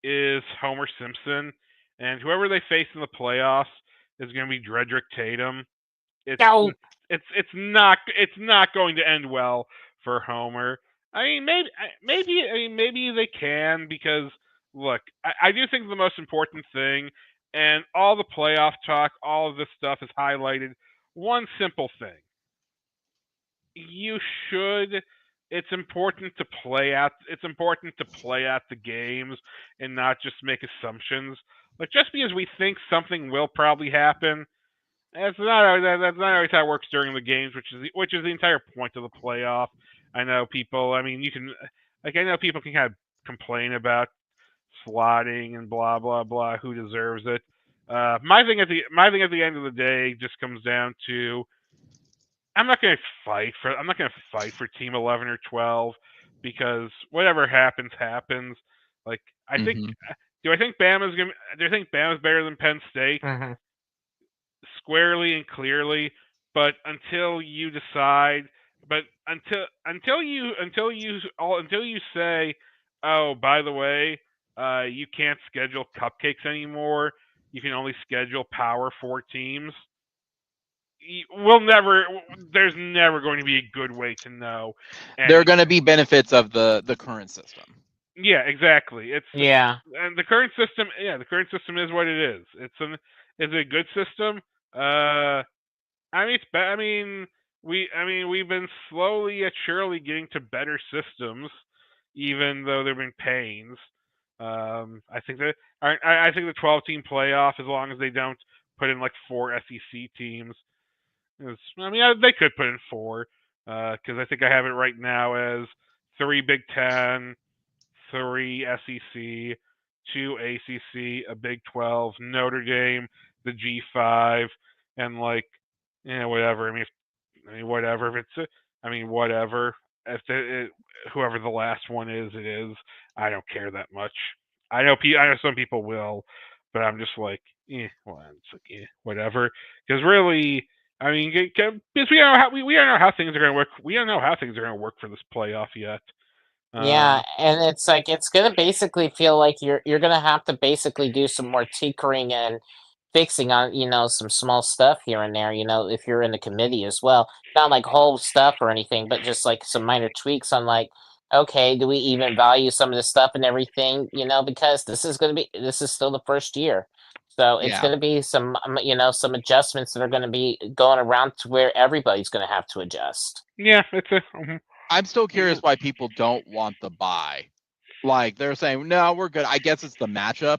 is Homer Simpson, and whoever they face in the playoffs is going to be Dredrick Tatum. It's not going to end well for Homer. I mean, maybe they can, because look, I do think the most important thing, and all the playoff talk, all of this stuff has highlighted one simple thing. It's important to play out the games and not just make assumptions. Like, just because we think something will probably happen, that's not always how it works during the games, which is the entire point of the playoff. I know people. I mean, I know people can kind of complain about slotting and blah blah blah. Who deserves it? My thing at the end of the day just comes down to, I'm not going to fight for Team 11 or 12, because whatever happens. Like, I think, do I think Bama's better than Penn State? Squarely and clearly, but until you decide, until you say, oh, by the way, you can't schedule cupcakes anymore. You can only schedule Power 4 teams. There's never going to be a good way to know. There are going to be benefits of the current system. Yeah, exactly. And the current system is what it is. It's a good system. We've been slowly yet surely getting to better systems, even though there've been pains. I think the 12-team playoff, as long as they don't put in like 4 SEC teams. They could put in 4, because I think I have it right now as 3 Big 10, 3 SEC, 2 ACC, a Big 12, Notre Dame, the G5, and whatever. Whatever. Whatever. Whoever the last one is, it is. I don't care that much. I know some people will, but I'm just like, whatever. Because really, because we don't know how things are going to work. We don't know how things are going to work for this playoff yet. Yeah, and it's like it's going to basically feel like you're going to have to basically do some more tinkering and fixing on some small stuff here and there. If you're in the committee as well, not like whole stuff or anything, but just like some minor tweaks on like, okay, do we even value some of this stuff and everything? Because this is still the first year. So it's Yeah. going to be some adjustments that are going to be going around to where everybody's going to have to adjust. Yeah, it's a. I'm still curious why people don't want the bye. Like they're saying, no, we're good. I guess it's the matchup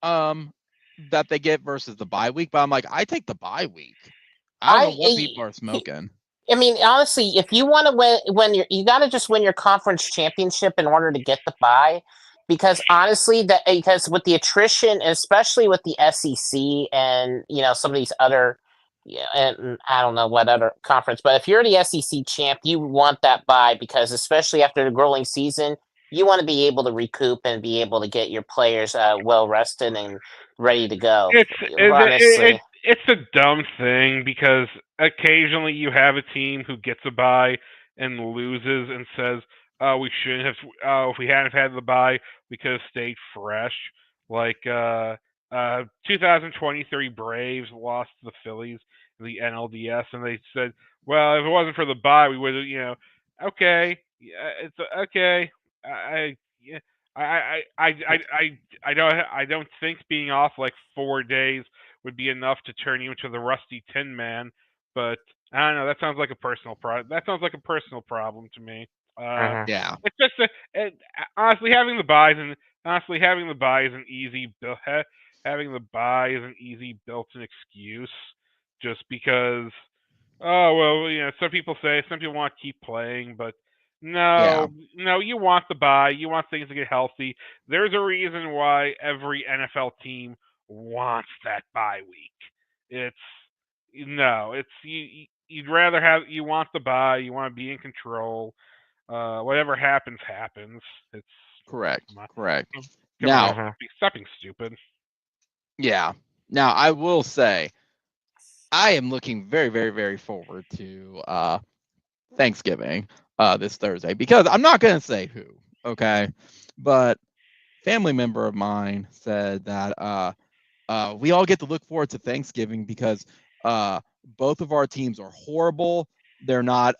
that they get versus the bye week. But I'm like, I take the bye week. I don't know what people are smoking. I mean, honestly, if you want to win, you got to just win your conference championship in order to get the bye. Because honestly, because with the attrition, especially with the SEC and some of these other, and I don't know what other conference, but if you're the SEC champ, you want that bye because especially after the grueling season, you want to be able to recoup and be able to get your players well rested and ready to go. Honestly. It's a dumb thing because occasionally you have a team who gets a bye and loses and says, "Oh, we shouldn't have. If we hadn't had the bye, we could have stayed fresh." Like 2023 Braves lost to the Phillies in the NLDS, and they said, "Well, if it wasn't for the bye, we would have, okay, yeah, it's okay." Yeah, I don't think being off like 4 days would be enough to turn you into the Rusty Tin Man, but I don't know. That sounds like a personal problem to me. Yeah. It's just honestly having the buys is an easy having the buy is an easy built-in excuse, just because. Oh well, some people want to keep playing, but no, you want the bye. You want things to get healthy. There's a reason why every NFL team wants that bye week. It's you'd rather you want the bye. You want to be in control. Whatever happens. It's Correct. Come Now, on, stop being stupid. Yeah. Now, I will say, I am looking very, very, very forward to Thanksgiving this Thursday because I'm not going to say who, okay? But family member of mine said that we all get to look forward to Thanksgiving because both of our teams are horrible. They're not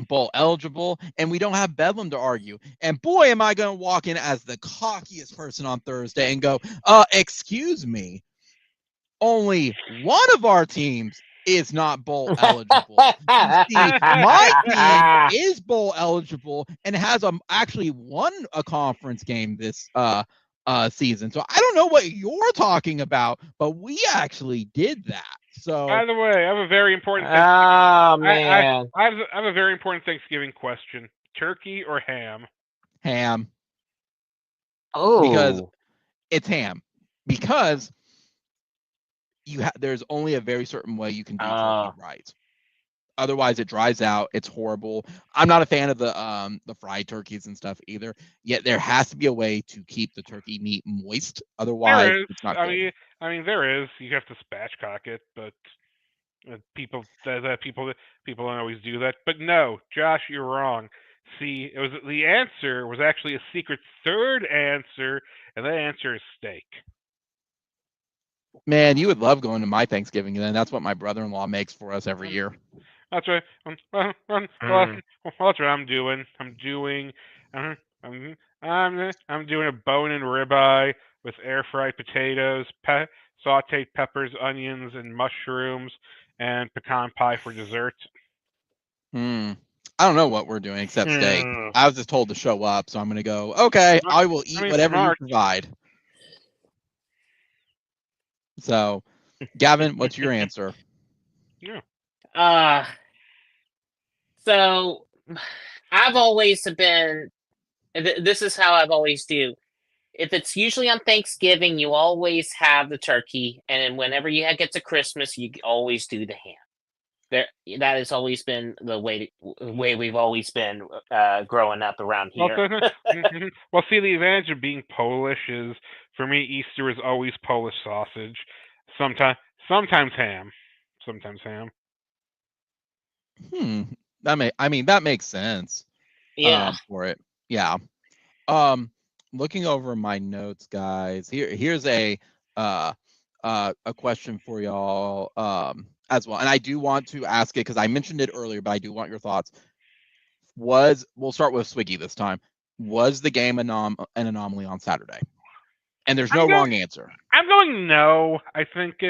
bowl eligible, and we don't have Bedlam to argue. And boy, am I going to walk in as the cockiest person on Thursday and go, excuse me, only one of our teams is not bowl eligible. You see, my team is bowl eligible and has actually won a conference game this season. So I don't know what you're talking about, but we actually did that. So by the way, I have a very important man. I have a very important Thanksgiving question. Turkey or ham? Ham. Oh. Because it's ham. Because there's only a very certain way you can do turkey right. Otherwise, it dries out. It's horrible. I'm not a fan of the fried turkeys and stuff either. Yet there has to be a way to keep the turkey meat moist. Otherwise, it's not good. I mean, there is. You have to spatchcock it, but people don't always do that. But no, Josh, you're wrong. See, the answer was actually a secret third answer, and that answer is steak. Man, you would love going to my Thanksgiving, and then that's what my brother-in-law makes for us every year. That's right. Well, that's what I'm doing. I'm doing a bone and ribeye with air fried potatoes, sautéed peppers, onions, and mushrooms, and pecan pie for dessert. I don't know what we're doing except steak. I was just told to show up, so I'm going to go, okay, I will eat whatever you provide. So, Gavin, what's your answer? Yeah. So, I've always been. This is how I've always do. If it's usually on Thanksgiving, you always have the turkey, and then whenever you get to Christmas, you always do the ham. That has always been the way we've always been growing up around here. Well, see, the advantage of being Polish is, for me, Easter is always Polish sausage. Sometimes ham. That makes sense. Yeah. For it. Yeah. Looking over my notes, guys. Here's a question for y'all as well, and I do want to ask it because I mentioned it earlier, but I do want your thoughts. We'll start with Swiggy this time. Was the game an anomaly on Saturday? And there's no wrong answer. I'm going no. I think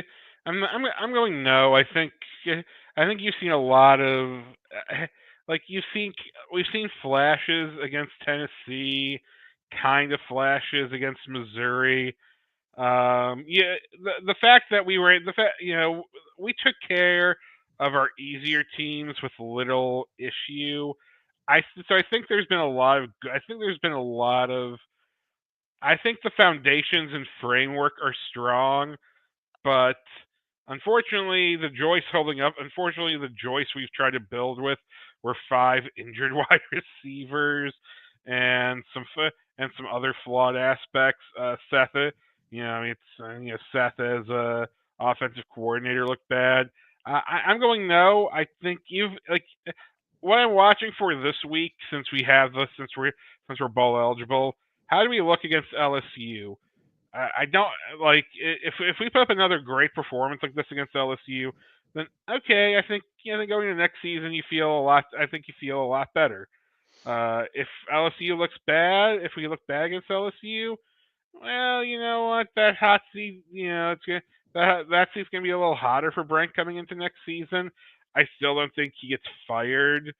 I'm going no. I think you've seen a lot of like we've seen flashes against Tennessee, kind of flashes against Missouri. The fact that we took care of our easier teams with little issue. I think there's been a lot of I think the foundations and framework are strong, but unfortunately, the joists holding up. Unfortunately, the joists we've tried to build with were 5 injured wide receivers and some other flawed aspects. Seth, Seth as a offensive coordinator looked bad. I'm going no. I think what I'm watching for this week, since we're bowl eligible. How do we look against LSU? I don't like if we put up another great performance like this against LSU, then okay, I think going into next season you feel a lot. I think you feel a lot better. If LSU looks bad, if we look bad against LSU, well, you know what, that hot seat, that seat's gonna be a little hotter for Brent coming into next season. I still don't think he gets fired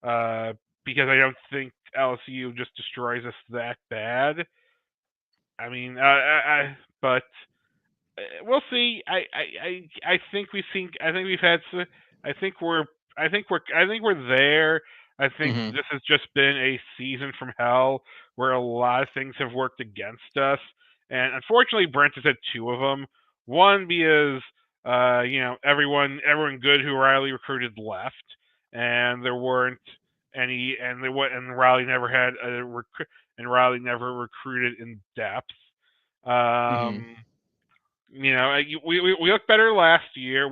because I don't think LSU just destroys us that bad. I mean, but we'll see. I think we've seen. I think we've had. I think we're. I think we're there. I think this has just been a season from hell where a lot of things have worked against us, and unfortunately, Brent has had 2 of them. One because everyone good who Riley recruited left, and there weren't any, and Riley never had Riley never recruited in depth. We looked better last year.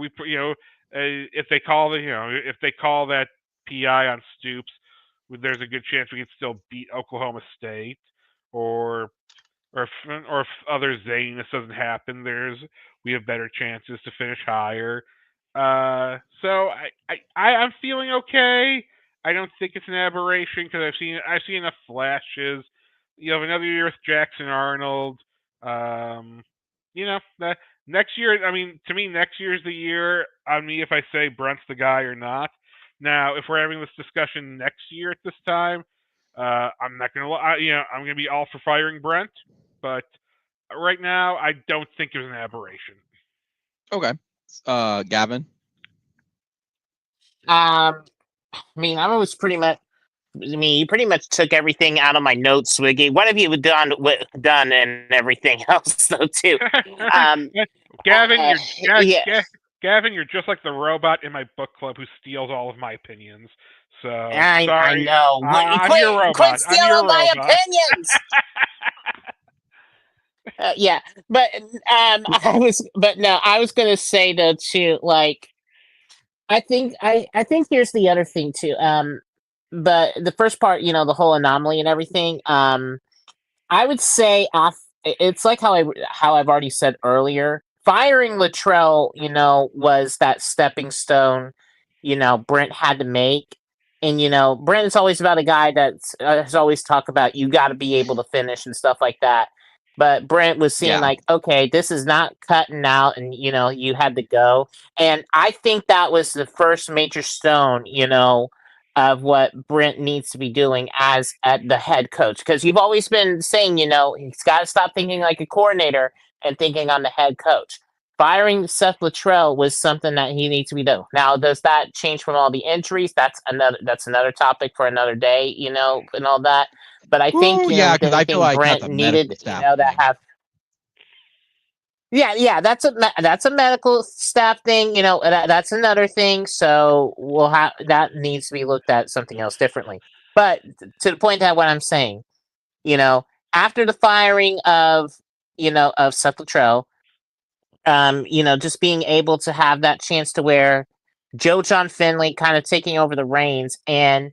If they call that PI on Stoops, there's a good chance we could still beat Oklahoma State, or if other zaniness doesn't happen, we have better chances to finish higher. So I'm feeling okay. I don't think it's an aberration because I've seen enough flashes. You have another year with Jackson Arnold. That next year. I mean, to me, next year's the year on me if I say Brent's the guy or not. Now, if we're having this discussion next year at this time, I'm not gonna. I'm gonna be all for firing Brent, but right now, I don't think it was an aberration. Okay, Gavin. I mean, I was pretty much. I mean, you pretty much took everything out of my notes, Swiggy. What have you done and everything else, though, too? Gavin, Gavin, you're just like the robot in my book club who steals all of my opinions. So sorry, I know. I'm your robot. Quit stealing my opinions. Yeah, but I was gonna say though too. Like, I think here's the other thing too. But the first part, the whole anomaly and everything. I would say it's like how I've already said earlier. Firing Luttrell, was that stepping stone, Brent had to make. And, Brent is always about a guy that's has always talked about you got to be able to finish and stuff like that. But Brent was seeing like, okay, this is not cutting out and, you had to go. And I think that was the first major stone, of what Brent needs to be doing as the head coach. Because you've always been saying, he's got to stop thinking like a coordinator and thinking on the head coach. Firing Seth Luttrell was something that he needs to be doing. Now, does that change from all the injuries? That's another topic for another day, and all that. But I think, because I feel like Brent needed, to have. Yeah, that's a medical staff thing. That's another thing. So we'll have that needs to be looked at something else differently. But to the point that what I'm saying, after the firing of Seth Luttrell, just being able to have that chance to where Joe John Finley kind of taking over the reins, and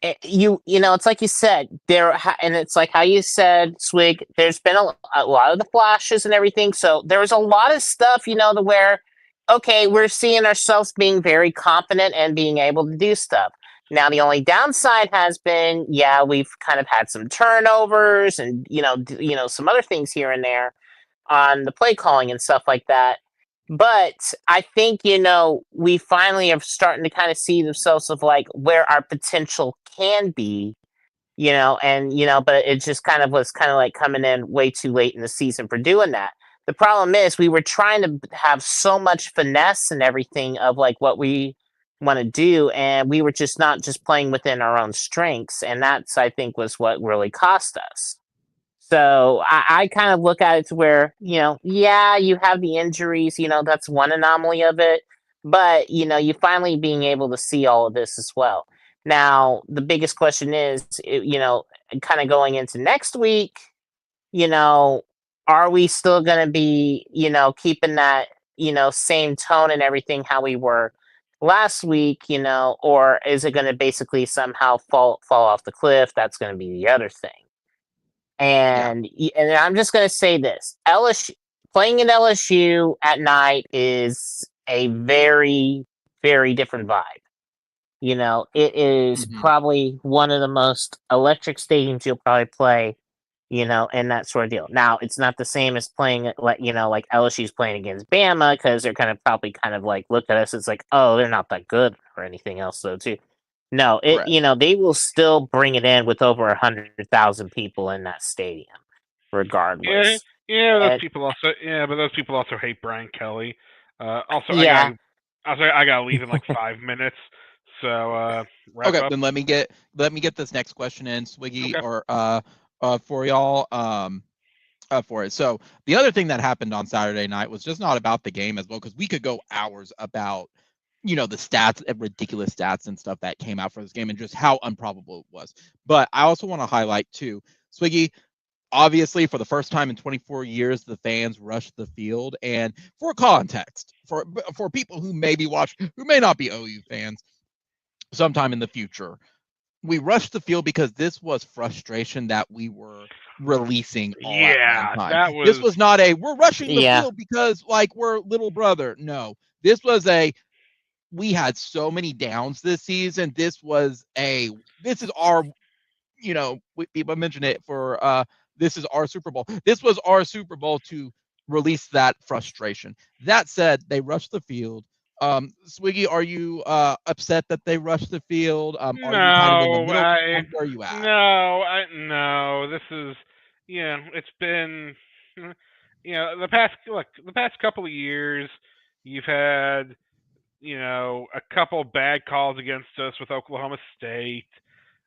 it's like you said and it's like how you said, Swig, there's been a lot of the flashes and everything, so there was a lot of stuff to where okay, we're seeing ourselves being very confident and being able to do stuff. Now, the only downside has been, yeah, we've kind of had some turnovers and some other things here and there on the play calling and stuff like that. But I think we finally are starting to kind of see themselves of like where our potential can be, but it just kind of was kind of like coming in way too late in the season for doing that. The problem is we were trying to have so much finesse and everything of like what we want to do, and we were just not just playing within our own strengths, and that's I think was what really cost us. So I kind of look at it to where, yeah, you have the injuries, that's one anomaly of it. But, you finally being able to see all of this as well. Now, the biggest question is, kind of going into next week, you know, are we still going to be, keeping that, same tone and everything how we were last week, or is it going to basically somehow fall off the cliff? That's going to be the other thing. Yeah. And I'm just going to say this: LSU playing at LSU at night is a very, very different vibe. It is Mhm. probably one of the most electric stadiums you'll probably play. And that sort of deal. Now, it's not the same as playing like like LSU's playing against Bama because they're probably kind of like look at us. It's like, oh, they're not that good or anything else though too. No, Right. they will still bring it in with over 100,000 people in that stadium, regardless. Yeah, And but those people also hate Brian Kelly. Also, yeah, I gotta leave in like 5 minutes. So wrap Okay, up. then let me get this next question in, Swiggy, Okay. or for y'all, for it. So the other thing that happened on Saturday night was just not about the game as well, because we could go hours about the stats and ridiculous stats and stuff that came out for this game and just how improbable it was. But I also want to highlight too, Swiggy, obviously for the first time in 24 years the fans rushed the field, and for context, for people who maybe watch, who may not be OU fans sometime in the future, we rushed the field because this was frustration that we were releasing all at one Yeah, time. that This was. was not a we're rushing the yeah, field because like we're little brother. No. This was a we had so many downs this season. This is our, people mentioned it for this is our Super Bowl. This was our Super Bowl to release that frustration. That said, they rushed the field. Swiggy, are you upset that they rushed the field? Are you kind of in the No, middle ground? Where are you at? no. This is, it's been, the past couple of years, you've had, a couple bad calls against us with Oklahoma State.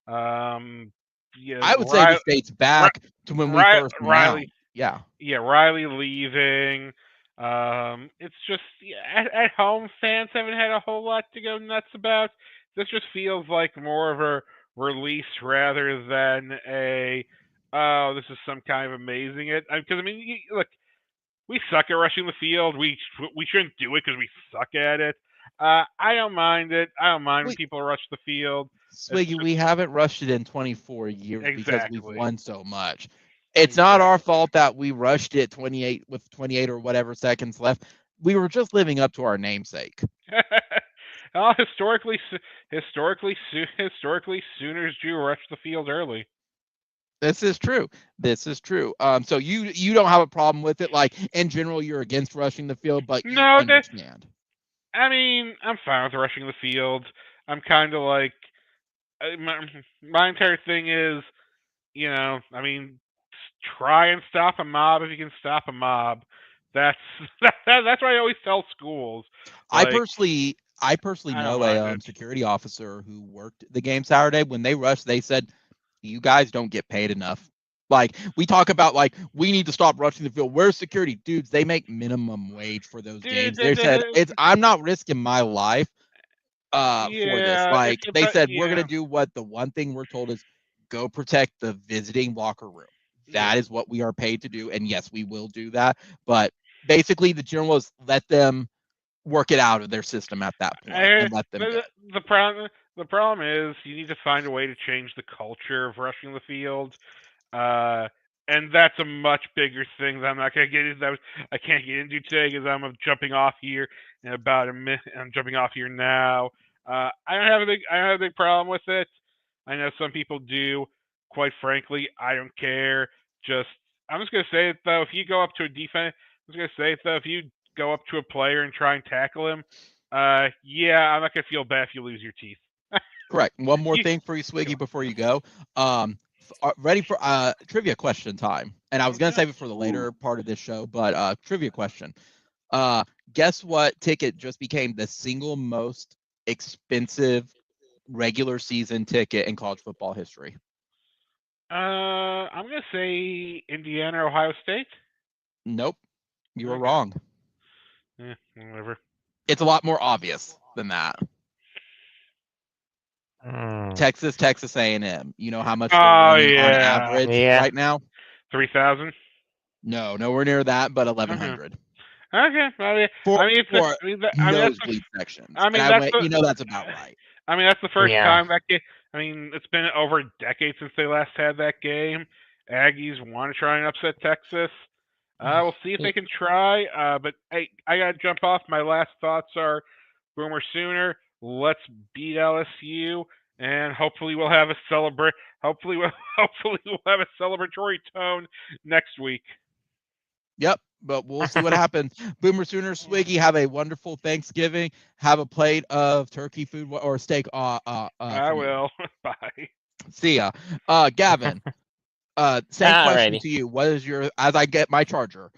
Yeah, I would say this dates back to when we first went out. Riley, Yeah. yeah, Riley leaving. It's just, at home, fans haven't had a whole lot to go nuts about. This just feels like more of a release rather than a, oh, this is some kind of amazing it. Because I mean, look, we suck at rushing the field. We shouldn't do it because we suck at it. I don't mind it. I don't mind when We people rush the field. It's Swiggy, just we haven't rushed it in 24 years because we've exactly, won so much. It's not our exactly. fault that we rushed it 28 with 28 or whatever seconds left. We were just living up to our namesake. Well, historically, Sooners do rush the field early. This is true. This is true. So you don't have a problem with it. Like in general, you're against rushing the field, but you No, understand. I mean, I'm fine with rushing the field. I'm kind of like, my entire thing is, I mean, try and stop a mob if you can stop a mob. That's that's what I always tell schools. I Like, personally, I personally I don't know a mind it. security officer who worked the game Saturday. When they rushed, they said, "You guys don't get paid enough." Like we talk about, like we need to stop rushing the field. Where's security, dudes? They make minimum wage for those Dude, games. They said I'm not risking my life for this. yeah, Like they said, we're gonna yeah, do what the one thing we're told is go protect the visiting locker room. yeah. That is what we are paid to do, and yes, we will do that. But basically, the general is let them work it out of their system at that point I, and let them go. the problem is you need to find a way to change the culture of rushing the field. Uh, and that's a much bigger thing that I'm not gonna get into. I can't get into today because I'm jumping off here in about a minute. I'm jumping off here now. I don't have a big problem with it. I know some people do. Quite frankly, I don't care. I'm just gonna say it though. If you go up to a defense, I'm just gonna say it though. If you go up to a player and try and tackle him, yeah, I'm not gonna feel bad if you lose your teeth. Correct. One more thing for you, Swiggy, before you go. Ready for trivia question time. And I was gonna save it for the later part of this show, but trivia question. Guess what ticket just became the single most expensive regular season ticket in college football history? I'm gonna say Indiana, Ohio State. Nope, you were Okay. wrong. Whatever. It's a lot more obvious than that. Texas A&M. You know how much they're running on average right now? 3,000. No, nowhere near that, but 1,100. Okay. Well, For that's nosebleed sections. I mean, and I that's went, that's about right. I mean, that's the first time that game. I mean, it's been over a decade since they last had that game. Aggies want to try and upset Texas. We'll see if they can try. But hey, I gotta jump off. My last thoughts are Boomer Sooner. Let's beat LSU, and hopefully we'll have a Hopefully we'll have a celebratory tone next week. Yep, but we'll see what happens. Boomer Sooner, Swiggy, have a wonderful Thanksgiving. Have a plate of turkey food or steak. I will. Bye. See ya. Gavin, same question to you. What is as I get my charger,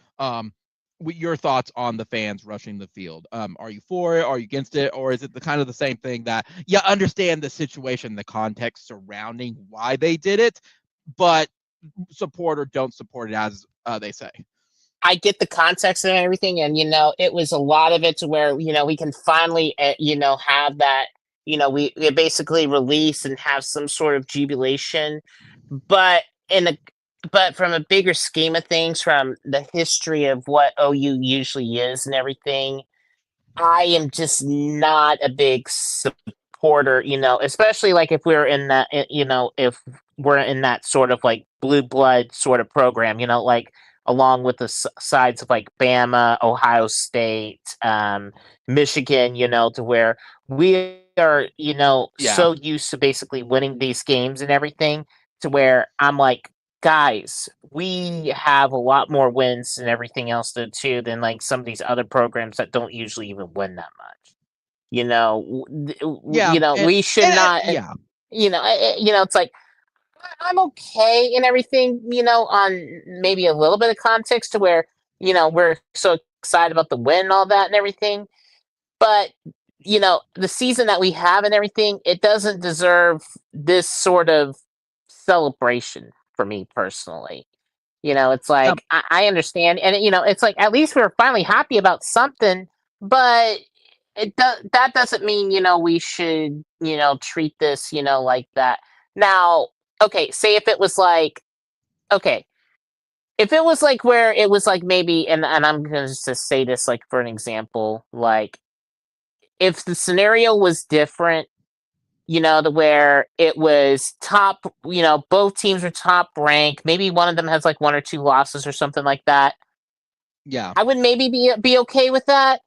your thoughts on the fans rushing the field? Are you for it? Are you against it? Or is it the same thing that you understand the situation, the context surrounding why they did it, but support or don't support it as they say? I get the context and everything, and it was a lot of it to where we can finally have that we basically release and have some sort of jubilation, but from a bigger scheme of things, from the history of what OU usually is and everything, I am just not a big supporter, especially like if we're in that, if we're in that sort of like blue blood sort of program, like along with the sides of like Bama, Ohio State, Michigan, to where we are, so used to basically winning these games and everything, to where I'm like, guys, we have a lot more wins and everything else too than like some of these other programs that don't usually even win that much. We should not. It's like I'm okay and everything. On maybe a little bit of context to where we're so excited about the win and all that and everything, but the season that we have and everything, it doesn't deserve this sort of celebration for me personally. It's like I understand, and it's like at least we're finally happy about something, but that doesn't mean we should treat this like that. Now, okay, say if it was like if it was like where it was like maybe, and I'm gonna just say this like for an example, like if the scenario was different, to where it was top, both teams were top ranked. Maybe one of them has like one or two losses or something like that. Yeah, I would maybe be okay with that.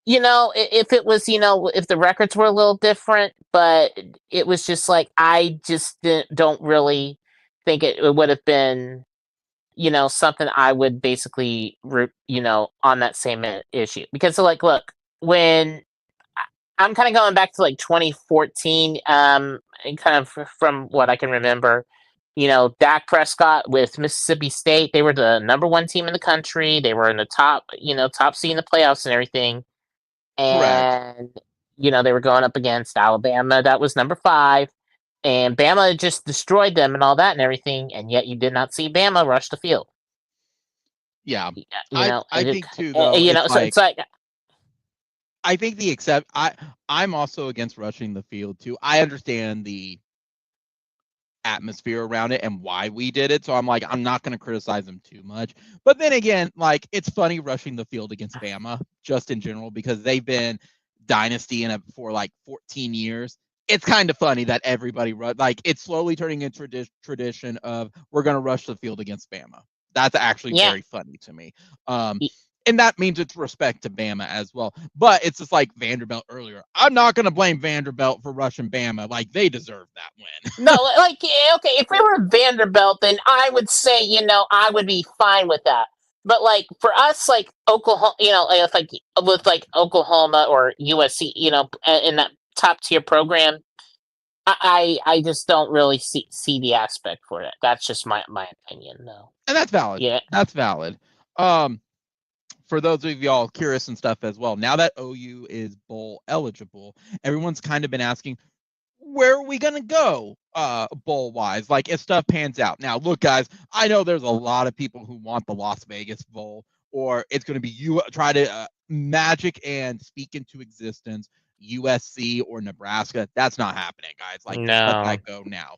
If it was, if the records were a little different, but it was just like I just don't really think it would have been, something I would basically, on that same issue. Because, like, look, when I'm kind of going back to like 2014, and kind of from what I can remember, Dak Prescott with Mississippi State, they were the number one team in the country. They were in the top seed in the playoffs and everything. And, they were going up against Alabama. That was number 5. And Bama just destroyed them and all that and everything. And yet you did not see Bama rush the field. Yeah. I think too, though, it's like I think I'm also against rushing the field too. I understand the atmosphere around it and why we did it. So I'm like, I'm not going to criticize them too much. But then again, like, it's funny rushing the field against Bama just in general, because they've been dynasty for like 14 years. It's kind of funny that everybody like it's slowly turning into tradition of we're going to rush the field against Bama. That's actually very funny to me. And that means it's respect to Bama as well. But it's just like Vanderbilt earlier. I'm not going to blame Vanderbilt for rushing Bama. Like, they deserve that win. No, like, okay, if we were Vanderbilt, then I would say, I would be fine with that. But, like, for us, like, Oklahoma, like, with, like, Oklahoma or USC, in that top-tier program, I just don't really see the aspect for it. That's just my opinion, though. And that's valid. Yeah. That's valid. For those of y'all curious and stuff as well, now that OU is bowl eligible, everyone's kind of been asking, where are we going to go bowl wise? Like, if stuff pans out. Now, look, guys, I know there's a lot of people who want the Las Vegas Bowl, or it's going to be you try to magic and speak into existence USC or Nebraska. That's not happening, guys. Like, just let that go now.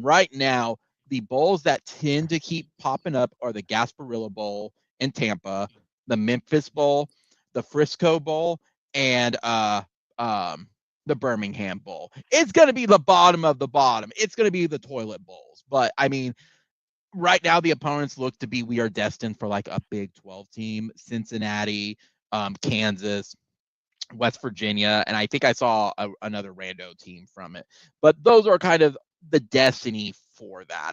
Right now, the bowls that tend to keep popping up are the Gasparilla Bowl in Tampa, the Memphis Bowl, the Frisco Bowl, and the Birmingham Bowl. It's going to be the bottom of the bottom. It's going to be the toilet bowls. But I mean, right now the opponents look to be, we are destined for like a Big 12 team, Cincinnati, Kansas, West Virginia, and I think I saw another rando team from it. But those are kind of the destiny for that.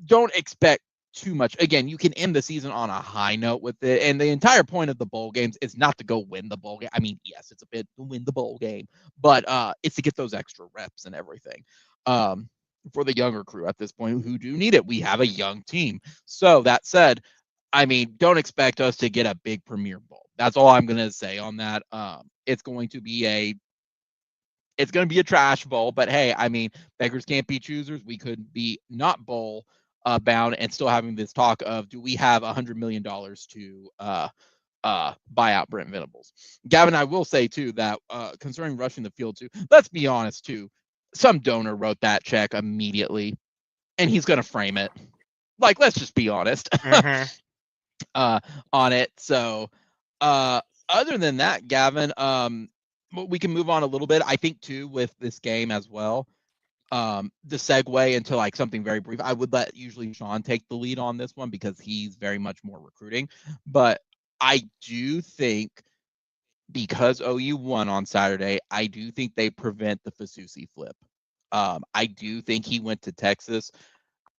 Don't expect too much. Again, you can end the season on a high note with it, and the entire point of the bowl games is not to go win the bowl game. I mean, yes, it's a bit to win the bowl game, but it's to get those extra reps and everything. For the younger crew at this point who do need it, we have a young team. So that said, I mean, don't expect us to get a big Premier Bowl. That's all I'm gonna say on that. It's going to be a trash bowl, but hey, I mean, beggars can't be choosers. We could be not bowl bound and still having this talk of, do we have $100 million to buy out Brent Venables? Gavin, I will say too that concerning rushing the field too, let's be honest too, some donor wrote that check immediately and he's going to frame it. Like, let's just be honest. On it. So other than that, Gavin, we can move on a little bit. I think too with this game as well, the segue into like something very brief. I would let usually Sean take the lead on this one because he's very much more recruiting. But I do think because OU won on Saturday, I do think they prevent the Fasusi flip. I do think he went to Texas,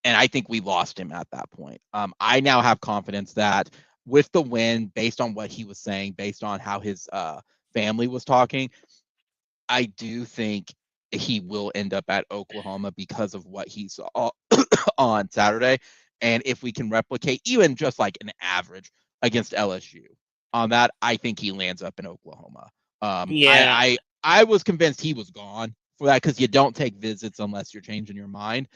and I think we lost him at that point. I now have confidence that with the win, based on what he was saying, based on how his family was talking, I do think he will end up at Oklahoma because of what he saw on Saturday. And if we can replicate even just like an average against LSU on that, I think he lands up in Oklahoma. Yeah. I was convinced he was gone for that because you don't take visits unless you're changing your mind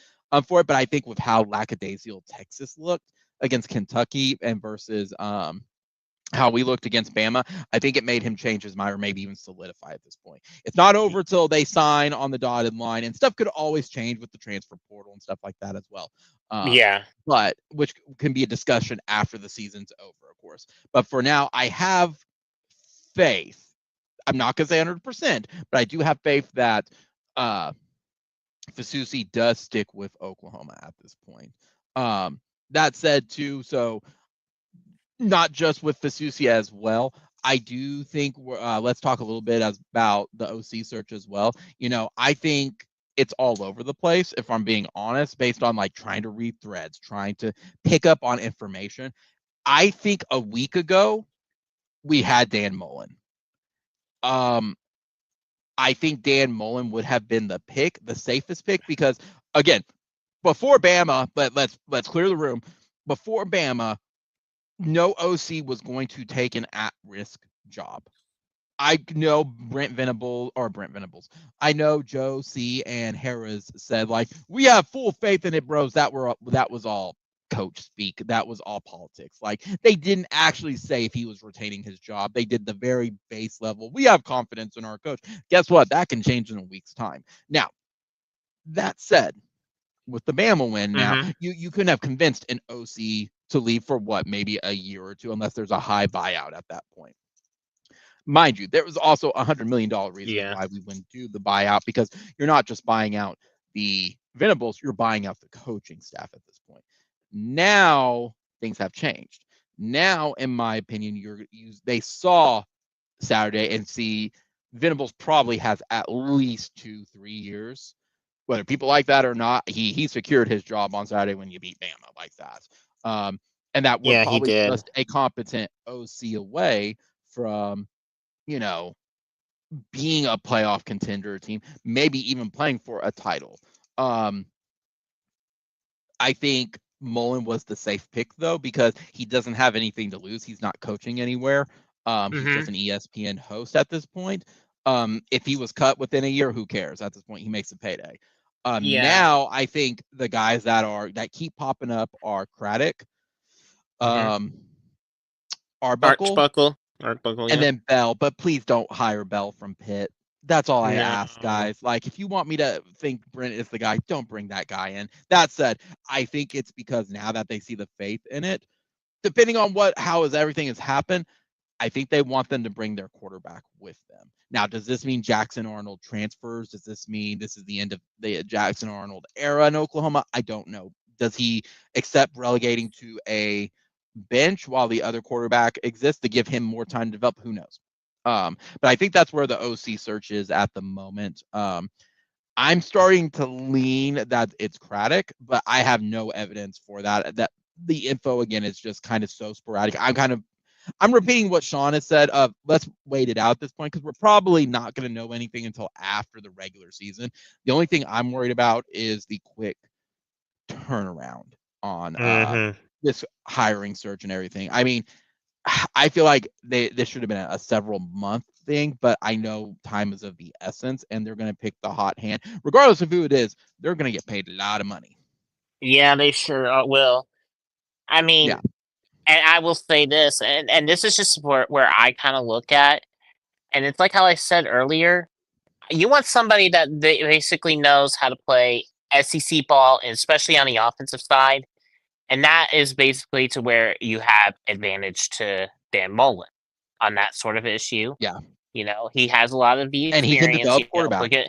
for it. But I think with how lackadaisical Texas looked against Kentucky and versus how we looked against Bama, I think it made him change his mind or maybe even solidify at this point. It's not over till they sign on the dotted line, and stuff could always change with the transfer portal and stuff like that as well. Yeah. But which can be a discussion after the season's over, of course. But for now, I have faith. I'm not going to say 100%, but I do have faith that Fasusi does stick with Oklahoma at this point. That said, too, so not just with Fasusi as well, I do think let's talk a little bit about the OC search as well. I think it's all over the place, if I'm being honest, based on like trying to read threads, trying to pick up on information. I think a week ago we had Dan Mullen. I think Dan Mullen would have been the safest pick, because again, before Bama, but let's clear the room. Before Bama, no OC was going to take an at-risk job. I know Brent Venables. I know Joe C. and Harris said, like, we have full faith in it, bros. That was all coach speak. That was all politics. Like, they didn't actually say if he was retaining his job. They did the very base level. We have confidence in our coach. Guess what? That can change in a week's time. Now, that said, with the Bama win now, you couldn't have convinced an OC to leave for what, maybe a year or two, unless there's a high buyout at that point. Mind you, there was also $100 million reason why we wouldn't do the buyout, because you're not just buying out the Venables, you're buying out the coaching staff at this point. Now things have changed. Now, in my opinion, they saw Saturday and see Venables probably has at least 2-3 years. Whether people like that or not, he secured his job on Saturday when you beat Bama like that. And that we're Yeah, he probably did. just a competent OC away from, being a playoff contender team, maybe even playing for a title. I think Mullen was the safe pick, though, because he doesn't have anything to lose. He's not coaching anywhere. He's just an ESPN host at this point. If he was cut within a year, who cares? At this point, he makes a payday. Yeah. Now, I think the guys that keep popping up are Craddock, Arbuckle, Arbuckle, and then Bell. But please don't hire Bell from Pitt. That's all I ask, No. guys. Like, if you want me to think Brent is the guy, don't bring that guy in. That said, I think it's because now that they see the faith in it, depending on how everything has happened, I think they want them to bring their quarterback with them. Now, does this mean Jackson Arnold transfers? Does this mean this is the end of the Jackson Arnold era in Oklahoma? I don't know. Does he accept relegating to a bench while the other quarterback exists to give him more time to develop? Who knows? But I think that's where the OC search is at the moment. I'm starting to lean that it's Craddock, but I have no evidence for that. That the info again is just kind of so sporadic. I'm repeating what Sean has said of let's wait it out at this point because we're probably not going to know anything until after the regular season. The only thing I'm worried about is the quick turnaround on this hiring search and everything. I mean, I feel like this should have been a several month thing, but I know time is of the essence and they're going to pick the hot hand. Regardless of who it is, they're going to get paid a lot of money. Yeah, they sure will. I mean, Yeah. And I will say this, and this is just where I kind of look at, and it's like how I said earlier, you want somebody that basically knows how to play SEC ball, and especially on the offensive side, and that is basically to where you have advantage to Dan Mullen on that sort of issue. Yeah. He has a lot of the And he experience. can develop quarterbacks.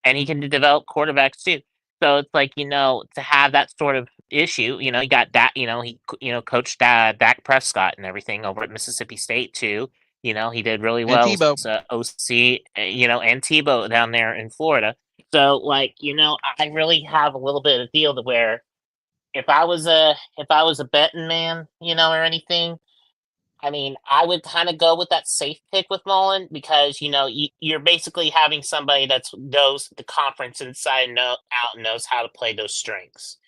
And he can develop quarterbacks too. So it's like, to have that sort of issue, you got that, he, coached Dak Prescott and everything over at Mississippi State too. He did really well. And Tebow. As a OC, and Tebow down there in Florida. So like, I really have a little bit of deal to where if I was a betting man, or anything, I mean, I would kind of go with that safe pick with Mullen because you're basically having somebody that knows the conference inside and out and knows how to play those strengths.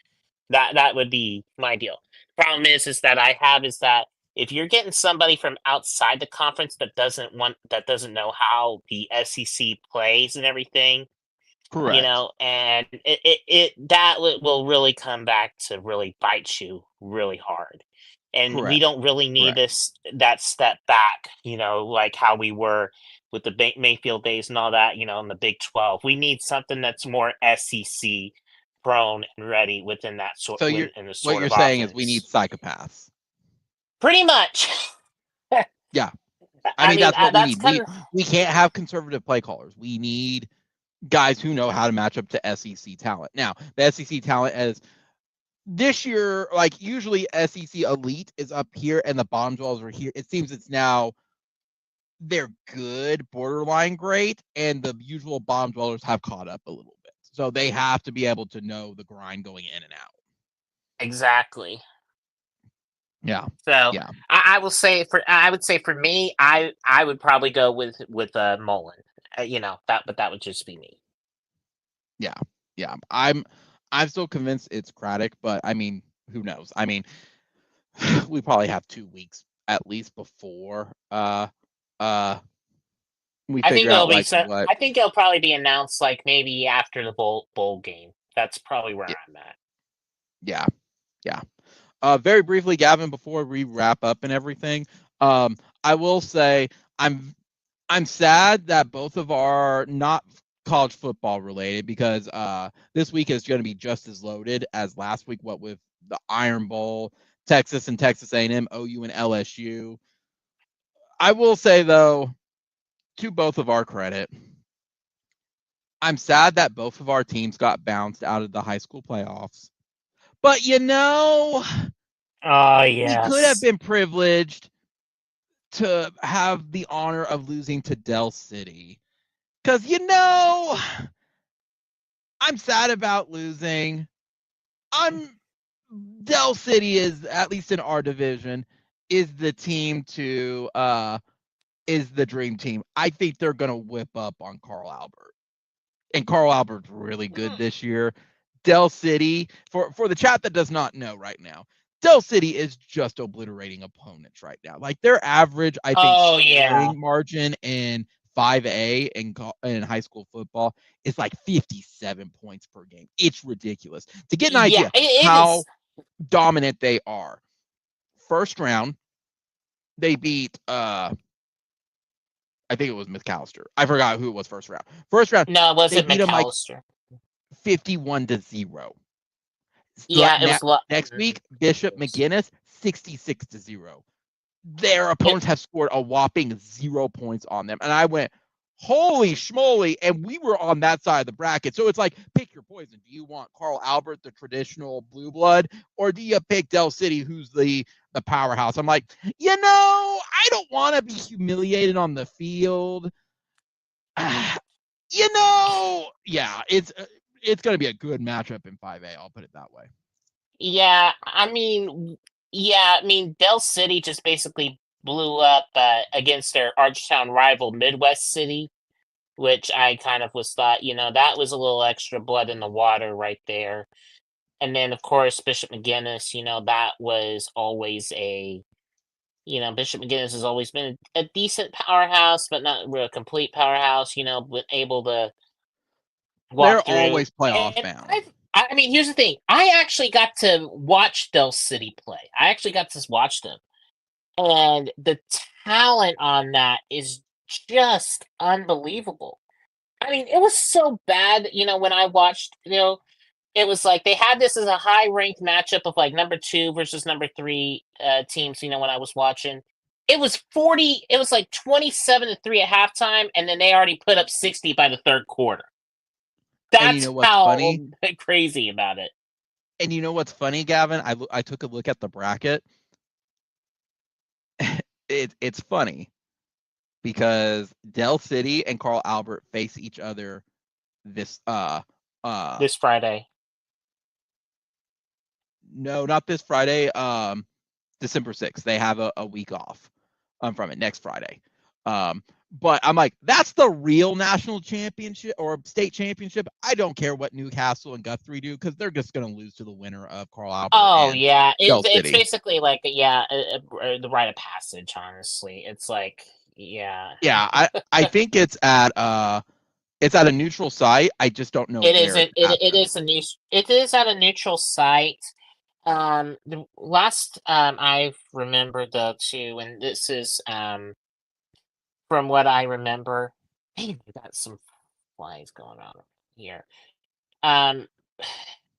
That would be my deal. Problem is that if you're getting somebody from outside the conference that doesn't know how the SEC plays and everything, Correct. and that will really come back to really bite you really hard. And we don't really need that step back, like how we were with the Mayfield days and all that, in the Big 12. We need something that's more SEC prone and ready within that sort. So what you're saying is we need psychopaths. Pretty much. Yeah. I mean that's what we need. We can't have conservative play callers. We need guys who know how to match up to SEC talent. Now, the SEC talent as this year, like usually SEC elite is up here and the bomb dwellers are here. It seems it's now they're good, borderline great, and the usual bomb dwellers have caught up a little bit. So they have to be able to know the grind going in and out. Exactly. Yeah. So yeah. I would say for me, I would probably go with Mullen. But that would just be me. Yeah. Yeah. I'm still convinced it's Craddock, but I mean, who knows? I mean, we probably have 2 weeks at least before we figure out what. I think it'll probably be announced like maybe after the bowl game. That's probably where I'm at. Yeah. Yeah. Very briefly, Gavin, before we wrap up and everything, I will say I'm sad that both of our not college football related because this week is going to be just as loaded as last week. What with the Iron Bowl, Texas and Texas A&M, OU and LSU. I will say though, to both of our credit, I'm sad that both of our teams got bounced out of the high school playoffs. But Oh, We could have yes. been privileged to have the honor of losing to Del City. Because, I'm sad about losing. Del City is, at least in our division, is the team is the dream team. I think they're going to whip up on Carl Albert. And Carl Albert's really good this year. Del City, for the chat that does not know right now, Del City is just obliterating opponents right now. Like their average, I think, scoring margin in 5A in high school football is like 57 points per game. It's ridiculous. To get an idea how dominant they are. First round, they beat I think it was McAllister. I forgot who it was first round. First round, no, it wasn't they beat McAllister. 51-0. Yeah, it was next week, Bishop McGuinness 66-0. Their opponents have scored a whopping 0 points on them. And I went, holy schmoly. And we were on that side of the bracket. So it's like, pick your poison. Do you want Carl Albert, the traditional blue blood, or do you pick Del City, who's the powerhouse? I'm like, I don't want to be humiliated on the field. Yeah, it's going to be a good matchup in 5A. I'll put it that way. Yeah, I mean, Del City just basically blew up against their Archtown rival Midwest City, which I kind of thought, that was a little extra blood in the water right there. And then, of course, Bishop McGuinness, that was always Bishop McGuinness has always been a decent powerhouse, but not real complete powerhouse, able to walk through. They're always playoff bound. I mean, here's the thing. I actually got to watch Del City play. I actually got to watch them. And the talent on that is just unbelievable. I mean, it was so bad, when I watched, it was like they had this as a high-ranked matchup of like number 2 versus number 3 teams, when I was watching. It was like 27-3 at halftime, and then they already put up 60 by the third quarter. That's how funny? Crazy about it. And you know what's funny, Gavin? I took a look at the bracket. It's funny because Del City and Carl Albert face each other this Friday. No, not this Friday. December 6th. They have a week off from it next Friday. But I'm like, that's the real national championship or state championship. I don't care what Newcastle and Guthrie do because they're just going to lose to the winner of Carl Albert. Oh, yeah. It's basically like, the rite of passage, honestly. It's like, yeah. Yeah, I think it's at a neutral site. I just don't know. It is at a neutral site. The last I remember though too, and this is from what I remember, we got some flies going on here.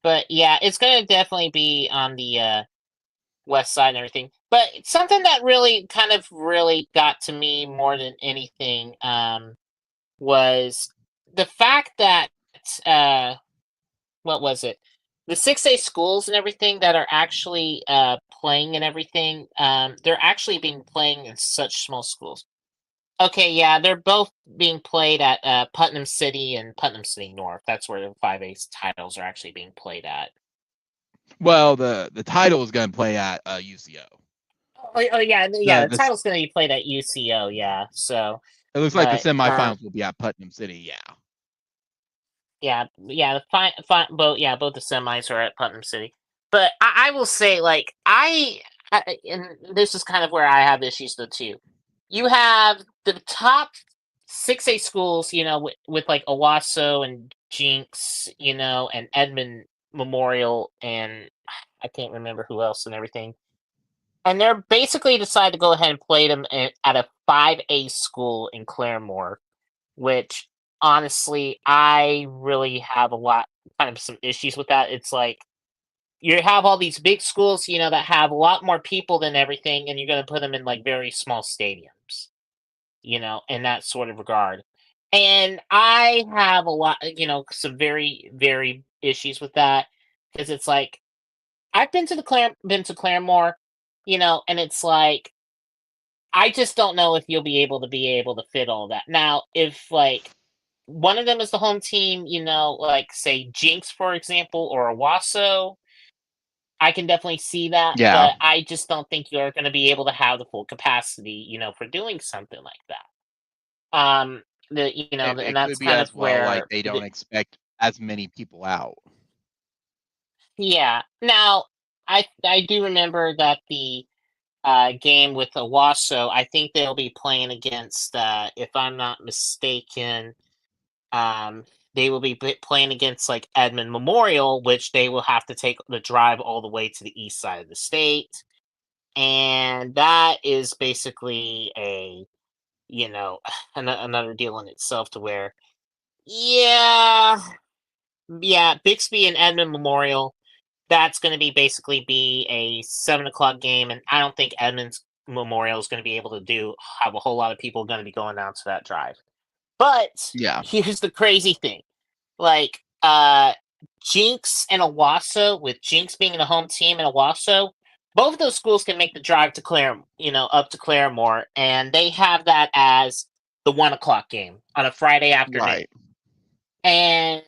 But yeah, it's gonna definitely be on the west side and everything. But something that really got to me more than anything was the fact that what was it? The 6A schools and everything that are actually playing and everything, they're actually being playing in such small schools. Okay, yeah, they're both being played at Putnam City and Putnam City North. That's where the 5A titles are actually being played at. Well, the title is going to play at UCO. Oh yeah, the title's going to be played at UCO, yeah. So it looks like the semifinals will be at Putnam City, yeah. Yeah, both the semis are at Putnam City. But I will say, like, and this is kind of where I have issues though too. You have the top 6A schools, with like Owasso and Jinx, and Edmond Memorial, and I can't remember who else and everything. And they're basically decided to go ahead and play them at a 5A school in Claremore, which honestly, I really have some issues with that. It's like you have all these big schools, that have a lot more people than everything, and you're going to put them in like very small stadiums, in that sort of regard. And I have a lot, some very, very issues with that because it's like, I've been to Claremore, and it's like I just don't know if you'll be able to fit all that. Now, if like one of them is the home team, like say Jinx, for example, or Owasso, I can definitely see that, Yeah. but I just don't think you're going to be able to have the full capacity, for doing something like that. And It that's could be kind of as well like where, they don't expect as many people out. yeah. Now, I do remember that the game with Owasso, I think they'll be playing against, if I'm not mistaken, um, they will be playing against like Edmond Memorial, which they will have to take the drive all the way to the east side of the state. And that is basically another deal in itself to where, yeah, Bixby and Edmond Memorial, that's going to be a 7 o'clock game. And I don't think Edmonds Memorial is going to be able to have a whole lot of people going to be going down to that drive. But Yeah. here's the crazy thing. Like, Jinx and Owasso, with Jinx being the home team and Owasso, both of those schools can make the drive to up to Claremore, and they have that as the 1 o'clock game on a Friday afternoon. Right. And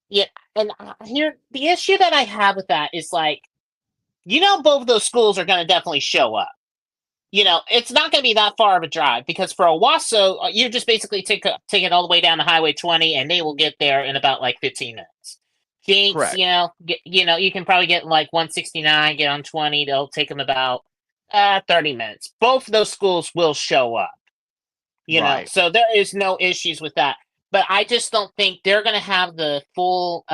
yeah, and here the issue that I have with that is like, both of those schools are going to definitely show up. It's not going to be that far of a drive because for Owasso, you just basically take it all the way down to Highway 20, and they will get there in about like 15 minutes. Jinx, Correct. you can probably get like 169, get on 20. They'll take them about 30 minutes. Both of those schools will show up. Right. So there is no issues with that. But I just don't think they're going to have the full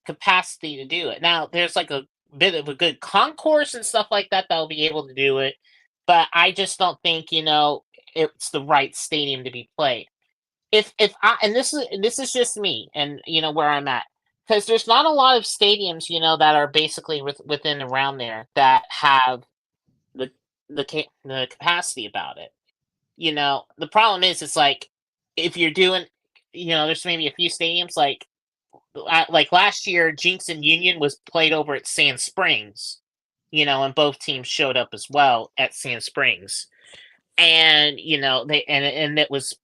capacity to do it. Now, there's like a bit of a good concourse and stuff like that will be able to do it. But I just don't think, it's the right stadium to be played. If I and this is just me and where I'm at, because there's not a lot of stadiums that are basically within around there that have the capacity about it. The problem is it's like if you're doing, there's maybe a few stadiums like last year, Jinx and Union was played over at Sand Springs, and both teams showed up as well at Sand Springs, and and it was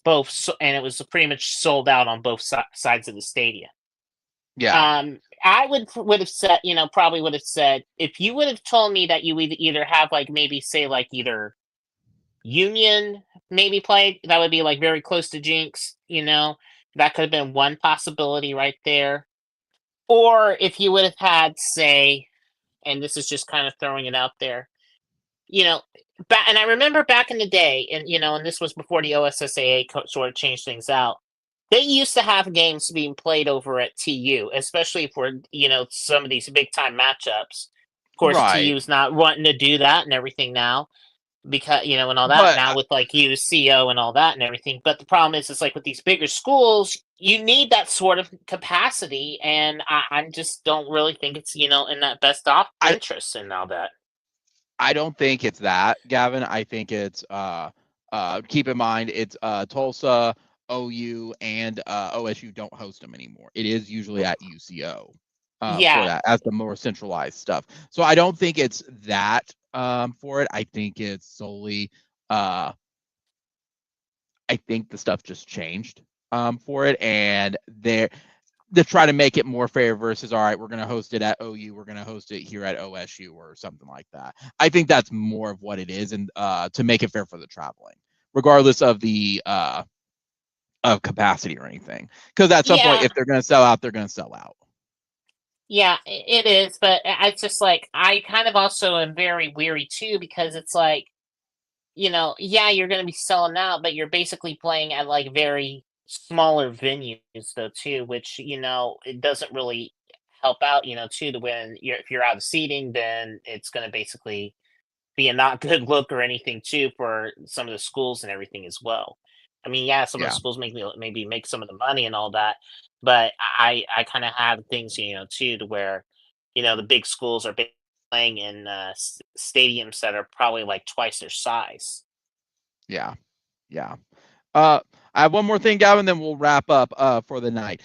and it was pretty much sold out on both sides of the stadium. Yeah. I would have said, probably would have said if you would have told me that you would either have like maybe say like either Union maybe played, that would be like very close to Jinx, that could have been one possibility right there. Or if you would have had, say, and this is just kind of throwing it out there, and I remember back in the day, and this was before the OSSAA sort of changed things out. They used to have games being played over at TU, especially for some of these big time matchups. Of course, Right. TU's not wanting to do that and everything now because and all that But now with like UCO and all that and everything. But the problem is, it's like with these bigger schools, you need that sort of capacity, and I just don't really think it's in that best interest and all that. I don't think it's that, Gavin. I think it's keep in mind it's Tulsa, OU, and OSU don't host them anymore. It is usually at UCO for that as the more centralized stuff. So I don't think it's that for it. I think it's solely I think the stuff just changed for it, and they're to try to make it more fair versus, all right, we're going to host it at OU, we're going to host it here at OSU or something like that. I think that's more of what it is, and to make it fair for the traveling, regardless of the of capacity or anything. Because at some point, if they're going to sell out, they're going to sell out. Yeah, it is, but it's just like I kind of also am very weary too because it's like, you're going to be selling out, but you're basically playing at like very smaller venues though too, which it doesn't really help out too to when if you're out of seating, then it's going to basically be a not good look or anything too for some of the schools and everything as well. I mean, some of the schools maybe make some of the money and all that, but I kind of have things too to where the big schools are playing in stadiums that are probably like twice their size. Yeah. I have one more thing, Gavin, then we'll wrap up for the night.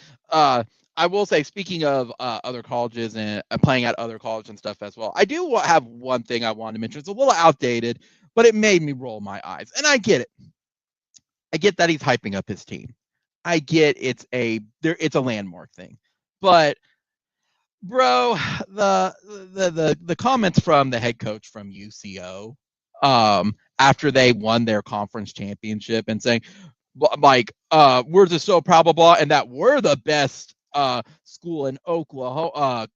I will say, speaking of other colleges and playing at other colleges and stuff as well, I do have one thing I wanted to mention. It's a little outdated, but it made me roll my eyes. And I get it. I get that he's hyping up his team. I get it's a landmark thing. But bro, the comments from the head coach from UCO after they won their conference championship and saying, like, we're just so proud, blah, blah, and that we're the best school in Oklahoma,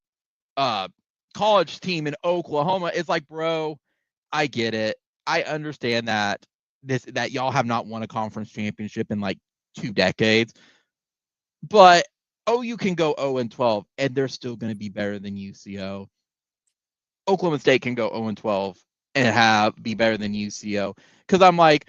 college team in Oklahoma. It's like, bro, I get it. I understand that that y'all have not won a conference championship in like 2 decades, but OU can go 0-12 and they're still going to be better than UCO. Oklahoma State can go 0-12 and be better than UCO. Because I'm like,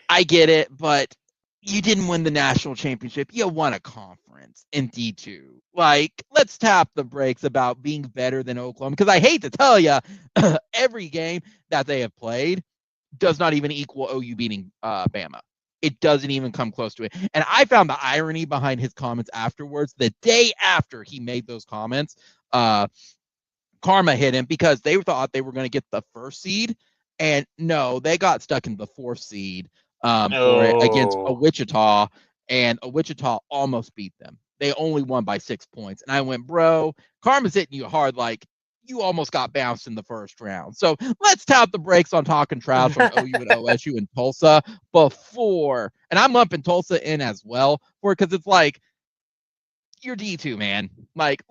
I get it, but you didn't win the national championship. You won a conference in D2. Like, let's tap the brakes about being better than Oklahoma. Because I hate to tell you, every game that they have played does not even equal OU beating Bama. It doesn't even come close to it. And I found the irony behind his comments afterwards. The day after he made those comments, karma hit him because they thought they were going to get the 1st seed. And no, they got stuck in the 4th seed for it against a Wichita. And a Wichita almost beat them. They only won by 6 points. And I went, bro, karma's hitting you hard. Like, you almost got bounced in the 1st round. So let's tap the brakes on talking trash on OU and OSU and Tulsa before. And I'm lumping Tulsa in as well because it's like, you're D2, man. Like,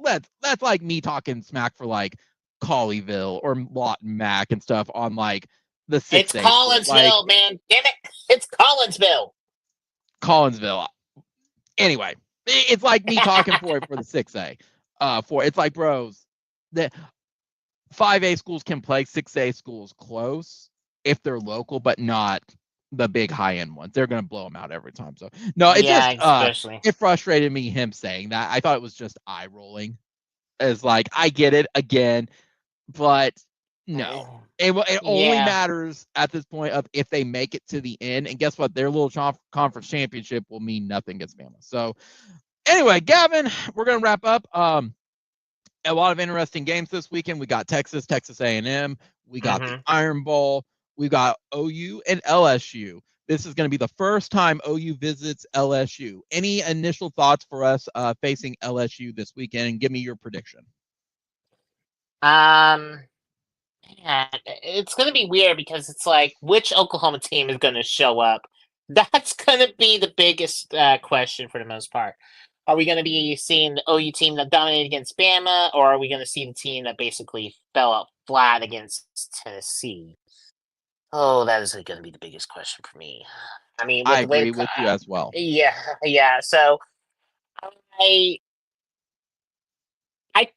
that's like me talking smack for like Colleyville or Lawton Mac and stuff on like the 6A. It's Collinsville, man. Damn it. It's Collinsville. Anyway, it's like me talking for the 6A. It's like, bros, that 5A schools can play 6A schools close if they're local, but not the big high-end ones. They're going to blow them out every time. So, no, it frustrated me, him saying that. I thought it was just eye-rolling. It's like, I get it again, but no. It only matters at this point of if they make it to the end. And guess what? Their little conference championship will mean nothing against Bama. So, anyway, Gavin, we're going to wrap up. A lot of interesting games this weekend. We got Texas A&M. We got the Iron Bowl. We got OU and LSU. This is going to be the first time OU visits LSU. Any initial thoughts for us facing LSU this weekend? And give me your prediction. Yeah, it's going to be weird because it's like, which Oklahoma team is going to show up? That's going to be the biggest question for the most part. Are we going to be seeing the OU team that dominated against Bama, or are we going to see the team that basically fell out flat against Tennessee? Oh, that is going to be the biggest question for me. I mean, I agree with you as well. Yeah. So I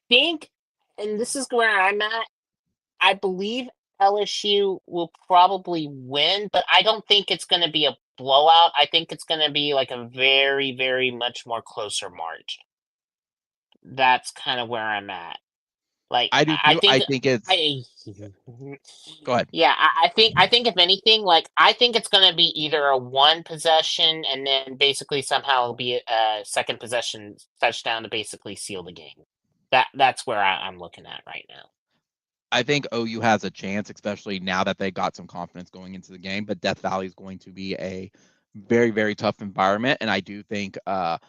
think, and this is where I'm at, I believe LSU will probably win, but I don't think it's going to be a blowout. I think it's going to be like a very, very much more closer margin. That's kind of where I'm at. Like, I do too. I think it's. Go ahead. Yeah, I think if anything, like, I think it's going to be either a 1 possession and then basically somehow it'll be a second possession touchdown to basically seal the game. That's where I'm looking at right now. I think OU has a chance, especially now that they got some confidence going into the game. But Death Valley is going to be a very, very tough environment, and I do think the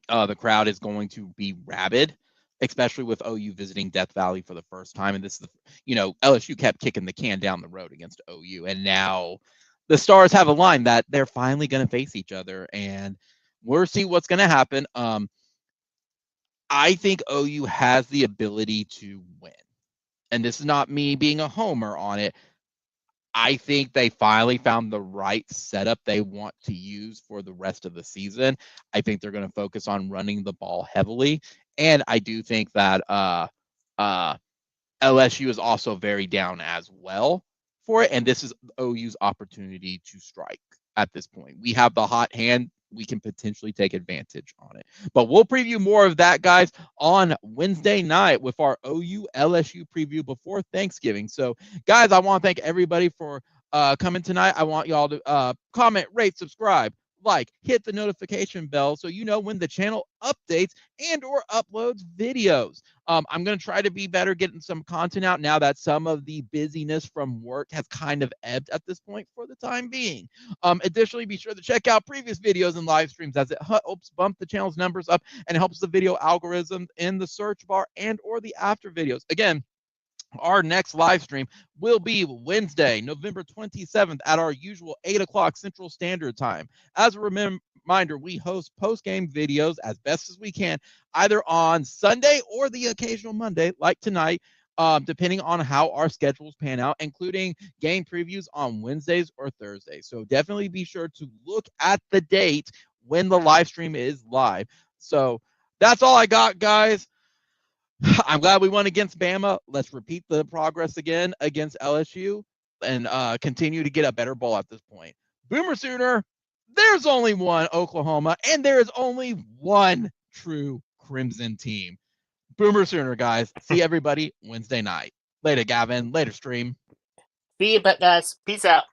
crowd is going to be rabid, especially with OU visiting Death Valley for the first time. And this is, LSU kept kicking the can down the road against OU, and now the stars have aligned that they're finally going to face each other, and we'll see what's going to happen. I think OU has the ability to win. And this is not me being a homer on it. I think they finally found the right setup they want to use for the rest of the season. I think they're going to focus on running the ball heavily. And I do think that LSU is also very down as well for it. And this is OU's opportunity to strike at this point. We have the hot hand. We can potentially take advantage on it. But we'll preview more of that, guys, on Wednesday night with our OU LSU preview before Thanksgiving. So, guys, I want to thank everybody for coming tonight. I want y'all to comment, rate, subscribe, like, hit the notification bell so you know when the channel updates and or uploads videos. I'm going to try to be better getting some content out now that some of the busyness from work has kind of ebbed at this point for the time being. Additionally, be sure to check out previous videos and live streams as it helps bump the channel's numbers up and helps the video algorithm in the search bar and or the after videos. Again, our next live stream will be Wednesday, November 27th at our usual 8 o'clock Central Standard Time. As a reminder, we host post-game videos as best as we can, either on Sunday or the occasional Monday, like tonight, depending on how our schedules pan out, including game previews on Wednesdays or Thursdays. So definitely be sure to look at the date when the live stream is live. So that's all I got, guys. I'm glad we won against Bama. Let's repeat the progress again against LSU and continue to get a better ball at this point. Boomer Sooner, there's only one Oklahoma, and there is only one true Crimson team. Boomer Sooner, guys. See everybody Wednesday night. Later, Gavin. Later, stream. See you, guys. Peace out.